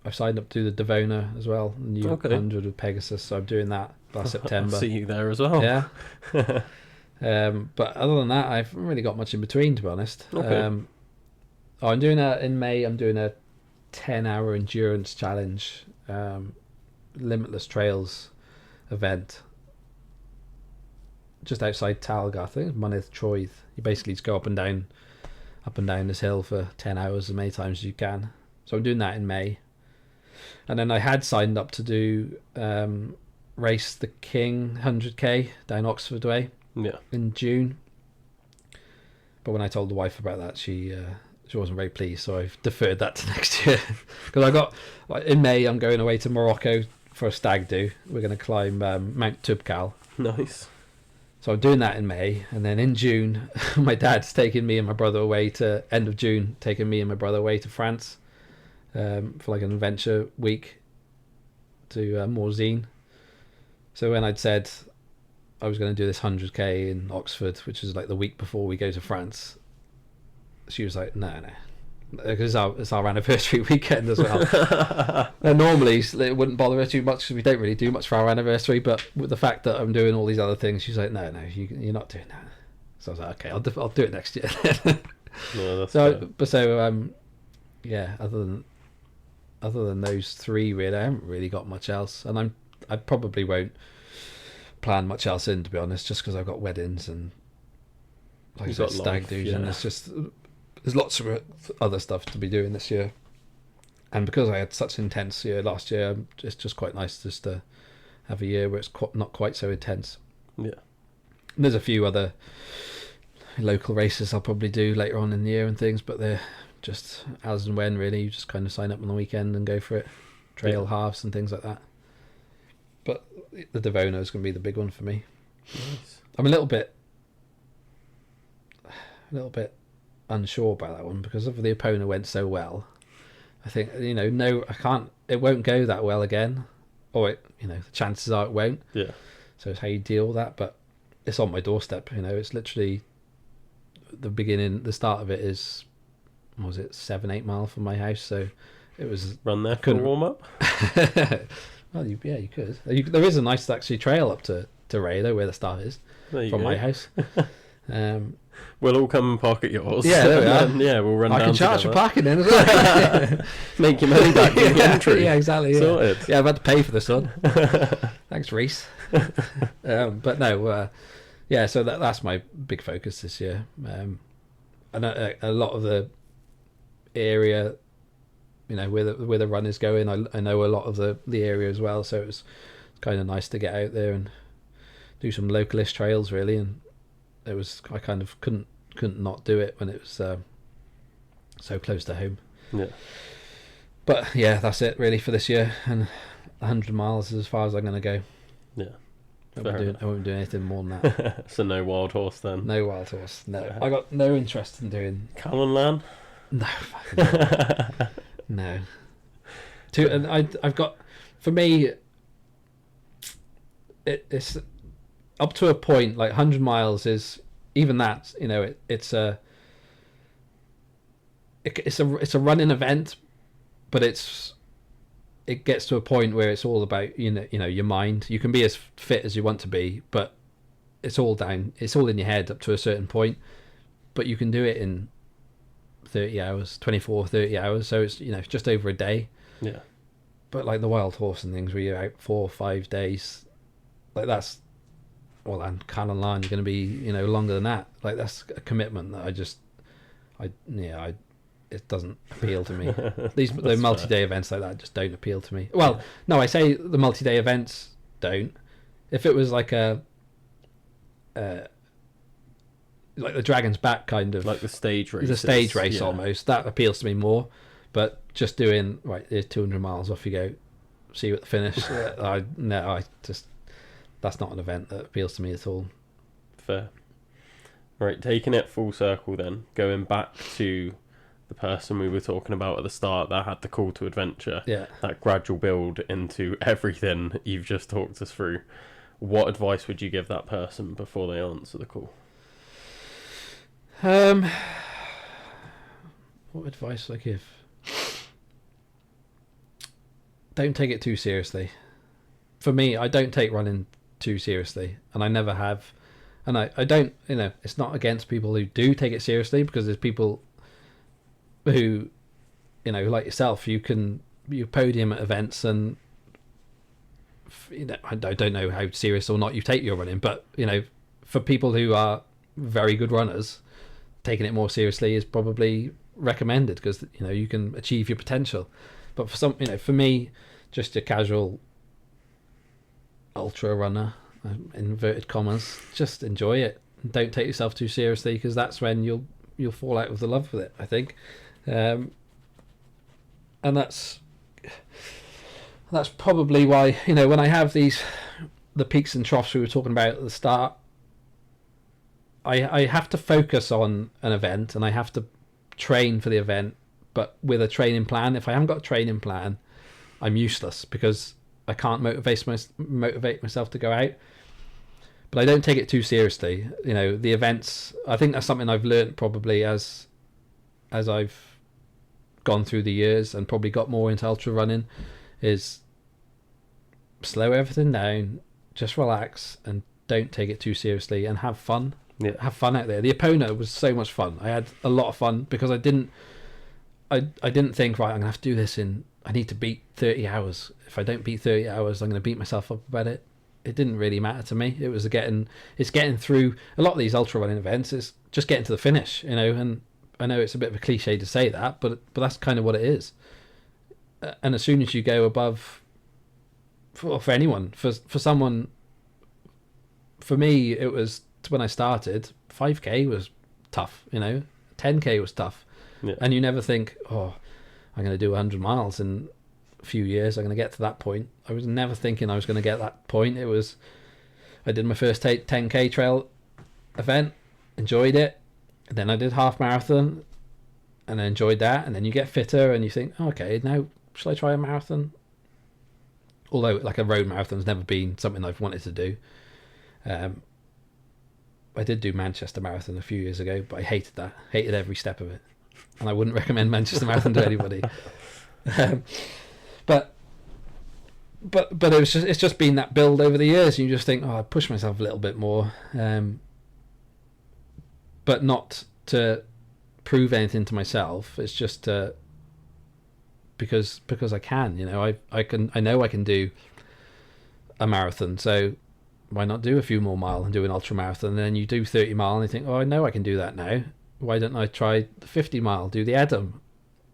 I've signed up to the Devona as well, the new 100 with Pegasus. So I'm doing that last September. I'll see you there as well. Yeah. But other than that, I haven't really got much in between, to be honest. Okay. I'm doing in May. I'm doing a 10-hour endurance challenge, Limitless Trails event, just outside Talga. I think it's Mynydd Troedd. You basically just go up and down this hill for 10 hours as many times as you can. So I'm doing that in May, and then I had signed up to do Race the King 100k down Oxford way. Yeah. In June. But when I told the wife about that, she wasn't very pleased, so I've deferred that to next year. Because in May I'm going away to Morocco for a stag do. We're going to climb Mount Toubkal. Nice. So I'm doing that in May, and then in June my dad's taking me and my brother away to end of June, taking me and my brother away to France for like an adventure week to Morzine. So when I'd said I was going to do this 100k in Oxford, which is like the week before we go to France, she was like, no, because it's our anniversary weekend as well. And normally it wouldn't bother her too much because we don't really do much for our anniversary, but with the fact that I'm doing all these other things, she's like, no, you're not doing that. So I was like, okay, I'll do it next year. No, that's yeah, other than those three, really, I haven't really got much else, and I probably won't plan much else in, to be honest, just because I've got weddings and like I said, stag do's, and there's lots of other stuff to be doing this year. And because I had such an intense year last year, it's just quite nice just to have a year where it's not quite so intense. Yeah. And there's a few other local races I'll probably do later on in the year and things, but they're just as and when, really. You just kind of sign up on the weekend and go for it. Trail halves and things like that. But the Devona is going to be the big one for me. Nice. I'm a little bit unsure about that one because of the Epona went so well. I think, no, I can't. It won't go that well again, or the chances are it won't. Yeah. So it's how you deal with that. But it's on my doorstep. It's literally the start of it is, what was it, 7-8 miles from my house. So it was Run there for a warm up. Well, you could. There is a nice actually trail up to Ray though, where the start is from my house. We'll all come and park at yours. Yeah, there we are. Then, yeah, we'll run I down can charge together. for parking then as well. Make your money back in the entry. Yeah, exactly. Yeah. Sorted. Yeah, I've had to pay for this one. Thanks, Reese. But no, yeah. So that's my big focus this year. I know a lot of the area, where the run is going. I know a lot of the area as well. So it's kind of nice to get out there and do some localist trails, really. And I kind of couldn't not do it when it was so close to home. Yeah. But yeah, that's it really for this year, and 100 miles is as far as I'm going to go. Yeah. I won't do anything more than that. So no wild horse then? No wild horse. No, I got no interest in doing. Callan No, no. And I've got, for me, it's up to a point. Like 100 miles is, even that, it's a running event, but it gets to a point where it's all about your mind. You can be as fit as you want to be, but it's all in your head up to a certain point. But you can do it in 30 hours, 30 hours, so it's just over a day. Yeah. But like the wild horse and things, where you're out 4 or 5 days, like that's, well, and Callan you're going to be longer than that. Like that's a commitment that it doesn't appeal to me. The multi-day events like that just don't appeal to me. Well, no, I say the multi-day events don't. If it was like like the Dragon's Back kind of, like the stage race, almost, that appeals to me more. But just doing there's 200 miles, off you go, see you at the finish. That's not an event that appeals to me at all. Fair. Right, taking it full circle then, going back to the person we were talking about at the start that had the call to adventure, that gradual build into everything you've just talked us through. What advice would you give that person before they answer the call? What advice would I give? Don't take it too seriously. For me, I don't take running too seriously, and I never have. And I don't, it's not against people who do take it seriously, because there's people who, like yourself, you podium at events, and I don't know how serious or not you take your running, but for people who are very good runners, taking it more seriously is probably recommended, because you can achieve your potential. But for some, for me, just a casual ultra runner, inverted commas, just enjoy it. Don't take yourself too seriously, because that's when you'll fall out of the love with it, I think. And that's probably why, when I have the peaks and troughs we were talking about at the start, I have to focus on an event, and I have to train for the event, but with a training plan. If I haven't got a training plan, I'm useless, because I can't motivate myself to go out. But I don't take it too seriously. The events, I think that's something I've learned probably as I've gone through the years and probably got more into ultra running, is slow everything down, just relax, and don't take it too seriously, and have fun. Yeah. Have fun out there. The Epona was so much fun. I had a lot of fun, because I didn't think, right, I'm gonna have to do this I need to beat 30 hours. If I don't beat 30 hours, I'm gonna beat myself up about it. It didn't really matter to me. It was getting through a lot of these ultra running events. It's just getting to the finish, and I know it's a bit of a cliche to say that, but that's kind of what it is. And as soon as you go above, for anyone, for someone, for me, it was, when I started, 5k was tough, 10k was tough. Yeah. And you never think, oh, I'm going to do 100 miles in a few years, I'm going to get to that point. I was never thinking I was going to get that point. It was, I did my first 10k trail event, enjoyed it, and then I did half marathon, and I enjoyed that. And then you get fitter, and you think, oh, okay, now shall I try a marathon? Although like a road marathon's never been something I've wanted to do. I did do Manchester Marathon a few years ago, but I hated that. Hated every step of it, and I wouldn't recommend Manchester Marathon to anybody. But it's just been that build over the years. And you just think, oh, I push myself a little bit more, but not to prove anything to myself. It's just because I can. You know, I know I can do a marathon, so why not do a few more mile and do an ultra marathon? And then you do 30 mile and you think, oh, I know I can do that now. Why don't I try the 50 mile, do the Edam?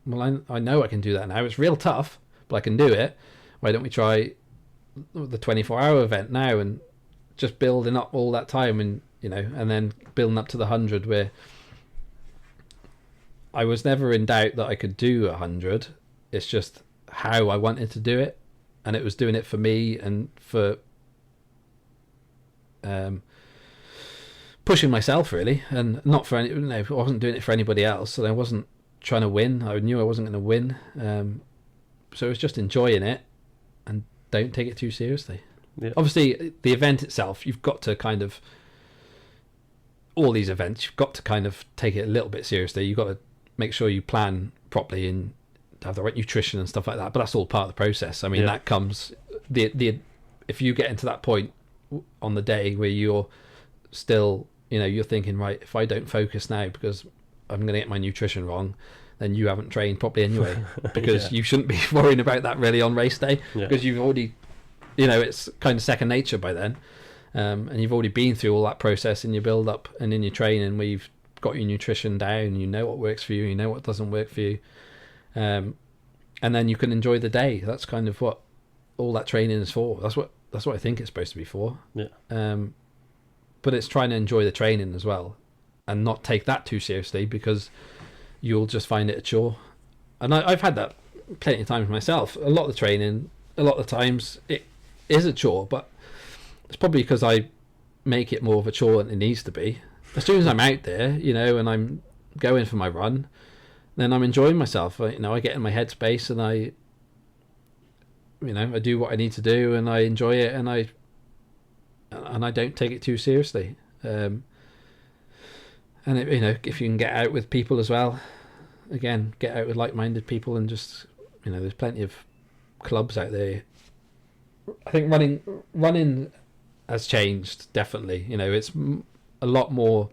Well, I know I can do that now. It's real tough, but I can do it. Why don't we try the 24-hour event now, and just building up all that time, and you know, and then building up to the 100, where I was never in doubt that I could do 100. It's just how I wanted to do it, and it was doing it for me and for pushing myself really, and not for any. No, I wasn't doing it for anybody else, and I wasn't trying to win. I knew I wasn't going to win, so it was just enjoying it, and don't take it too seriously. Yeah. Obviously, the event itself, you've got to kind of, all these events, you've got to kind of take it a little bit seriously. You've got to make sure you plan properly and have the right nutrition and stuff like that. But that's all part of the process. I mean, that comes the if you get into that point on the day where you're still, you know, you're thinking, right, if I don't focus now because I'm going to get my nutrition wrong, then you haven't trained properly anyway, because you shouldn't be worrying about that really on race day, because you've already, you know, it's kind of second nature by then, and you've already been through all that process in your build up and in your training, where you've got your nutrition down, you know what works for you, you know what doesn't work for you, and then you can enjoy the day. That's kind of what all that training is for. That's what I think it's supposed to be for. But it's trying to enjoy the training as well, and not take that too seriously, because you'll just find it a chore. And I've had that plenty of times myself. A lot of the training, a lot of the times, it is a chore, but it's probably because I make it more of a chore than it needs to be. As soon as I'm out there, you know, and I'm going for my run, then I'm enjoying myself. You know, I get in my headspace, and I do what I need to do, and I enjoy it, and I don't take it too seriously. And you know, if you can get out with people as well, again, get out with like-minded people, and just, you know, there's plenty of clubs out there. I think running has changed, definitely. You know, it's a lot more.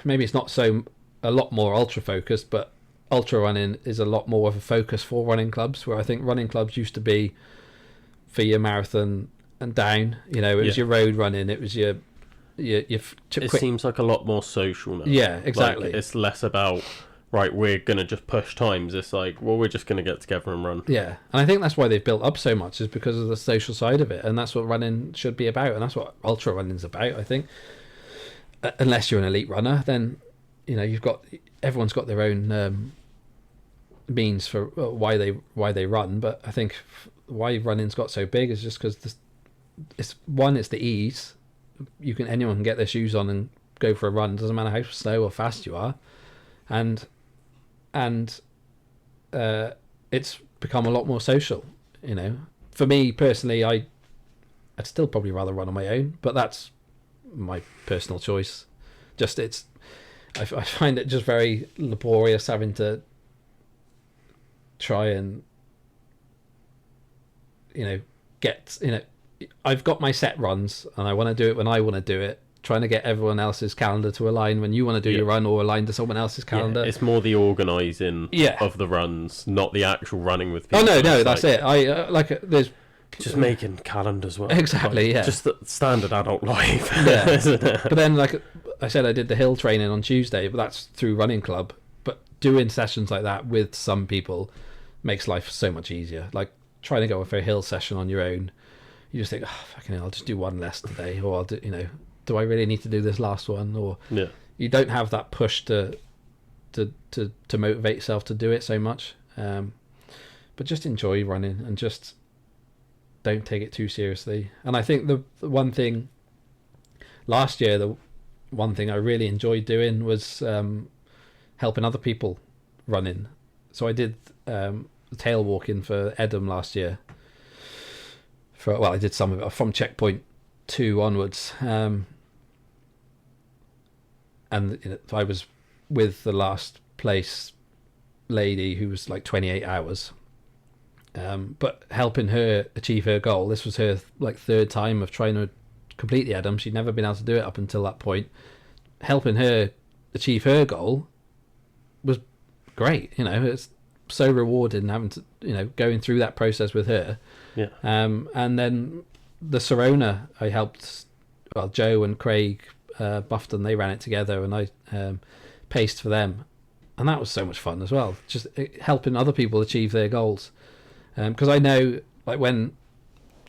Maybe it's not so a lot more ultra focused, but ultra running is a lot more of a focus for running clubs. Where I think running clubs used to be for your marathon and down. You know, it was your road running. It was your it seems like a lot more social now. Yeah, exactly. Like, it's less about, right, we're gonna just push times. It's like, well, we're just gonna get together and run. Yeah, and I think that's why they've built up so much, is because of the social side of it, and that's what running should be about, and that's what ultra running's about. I think, unless you're an elite runner, then, you know, everyone's got their own means for why they run. But I think why running's got so big is just because it's the ease. Anyone can get their shoes on and go for a run. Doesn't matter how slow or fast you are, and it's become a lot more social. You know, for me personally, I'd still probably rather run on my own, but that's my personal choice. I find it just very laborious having to try and, you know, I've got my set runs, and I want to do it when I want to do it. Trying to get everyone else's calendar to align when you want to do your run, or align to someone else's calendar. It's more the organising of the runs, not the actual running with people. Oh no, that's it. I there's just making calendars work. Exactly, yeah. Just the standard adult life. Yeah. Isn't it? But then, like I said, I did the hill training on Tuesday, but that's through running club. But doing sessions like that with some people makes life so much easier. Like trying to go for a hill session on your own, you just think, oh, fucking hell, I'll just do one less today, or I'll do, you know, do I really need to do this last one? Or you don't have that push to motivate yourself to do it so much. But just enjoy running, and just don't take it too seriously. And I think the one thing last year, one thing I really enjoyed doing was helping other people running. So I did tail walking for Edam last year. I did some of it from checkpoint 2 onwards, and I was with the last place lady who was like 28 hours, but helping her achieve her goal. This was her like third time of trying to complete the Edam. She'd never been able to do it up until that point. Helping her achieve her goal was great. It's so rewarding having to, going through that process with her. Yeah. And then the Sirona, I helped, Joe and Craig Buffton, they ran it together, and I paced for them. And that was so much fun as well, just helping other people achieve their goals. Because I know, like, when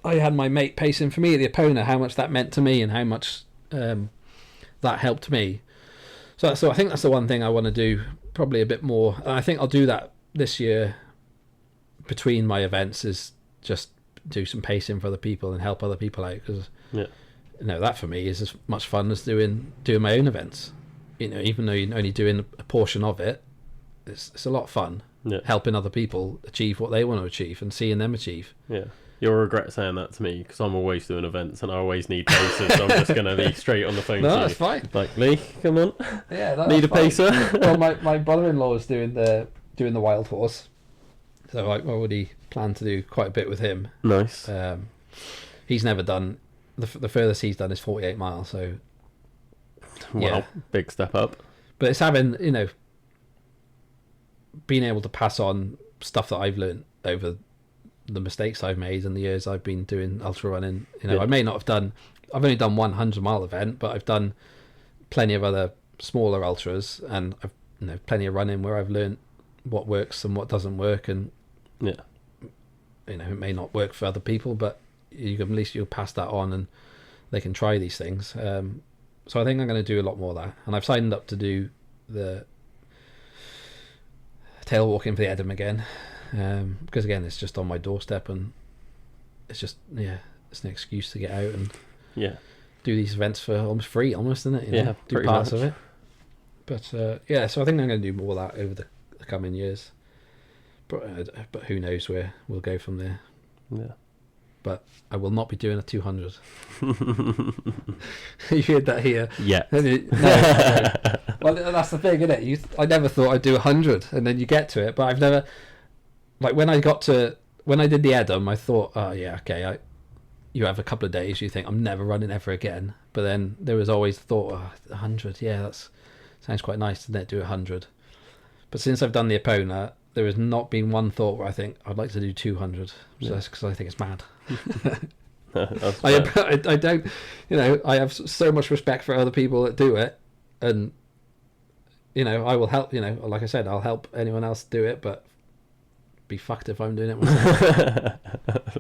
I had my mate pacing for me at the Epona, how much that meant to me and how much that helped me. So I think that's the one thing I want to do probably a bit more. And I think I'll do that this year between my events, is just do some pacing for other people and help other people out, because that for me is as much fun as doing my own events. Even though you're only doing a portion of it, it's a lot of fun helping other people achieve what they want to achieve and seeing them achieve. Yeah. You'll regret saying that to me, because I'm always doing events and I always need pacers, so I'm just going to be straight on the phone to you. No, that's fine. Like, Lee, come on. Yeah, need a pacer? Well, my brother-in-law is doing the Wild Horse, so I already plan to do quite a bit with him. Nice. He's never done, the furthest he's done is 48 miles, so... Wow, big step up. But it's having, being able to pass on stuff that I've learned over the mistakes I've made and the years I've been doing ultra running. I may not have done, I've only done 100-mile event, but I've done plenty of other smaller ultras, and I've plenty of running where I've learned what works and what doesn't work, and it may not work for other people, but at least you'll pass that on and they can try these things. So I think I'm going to do a lot more of that, and I've signed up to do the tail walking for the Edam again, because again it's just on my doorstep, and it's just it's an excuse to get out and do these events for almost free, isn't it? Do parts of it. But so I think I'm going to do more of that over the coming years. But who knows where we'll go from there. Yeah. But I will not be doing a 200. You heard that here? Yeah. No. Well, that's the thing, isn't it? I never thought I'd do 100, and then you get to it. But I've never, like, when I did the Edam, I thought, oh yeah, okay. You have a couple of days, you think I'm never running ever again. But then there was always the thought, 100, yeah, that sounds quite nice, doesn't it? Do 100. But since I've done the Epona, there has not been one thought where I think I'd like to do 200. So that's because I think it's mad. I don't, I have so much respect for other people that do it, and I will help. Like I said, I'll help anyone else do it, but be fucked if I'm doing it myself.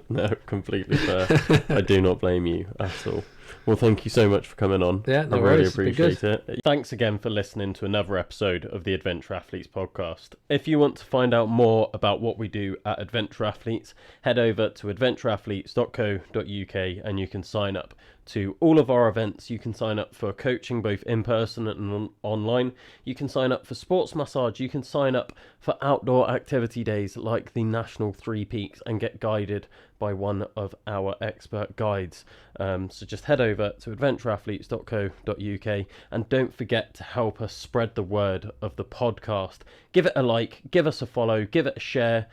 No, completely fair. I do not blame you at all. Well, thank you so much for coming on. Yeah, no I worries. really appreciate it. Thanks again for listening to another episode of the Adventure Athletes podcast. If you want to find out more about what we do at Adventure Athletes, head over to adventureathletes.co.uk and you can sign up to all of our events. You can sign up for coaching both in person and online. You can sign up for sports massage. You can sign up for outdoor activity days like the National Three Peaks and get guided by one of our expert guides. So just head over to adventureathletes.co.uk and don't forget to help us spread the word of the podcast. Give it a like, give us a follow, give it a share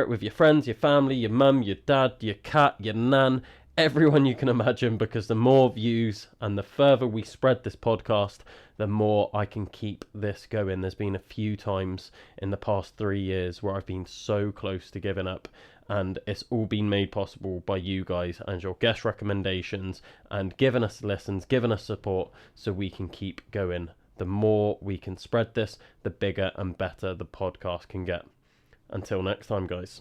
it with your friends, your family, your mum, your dad, your cat, your nan, everyone you can imagine, because the more views and the further we spread this podcast, the more I can keep this going. There's been a few times in the past 3 years where I've been so close to giving up, and it's all been made possible by you guys and your guest recommendations and giving us listens, giving us support so we can keep going. The more we can spread this, the bigger and better the podcast can get. Until next time, guys.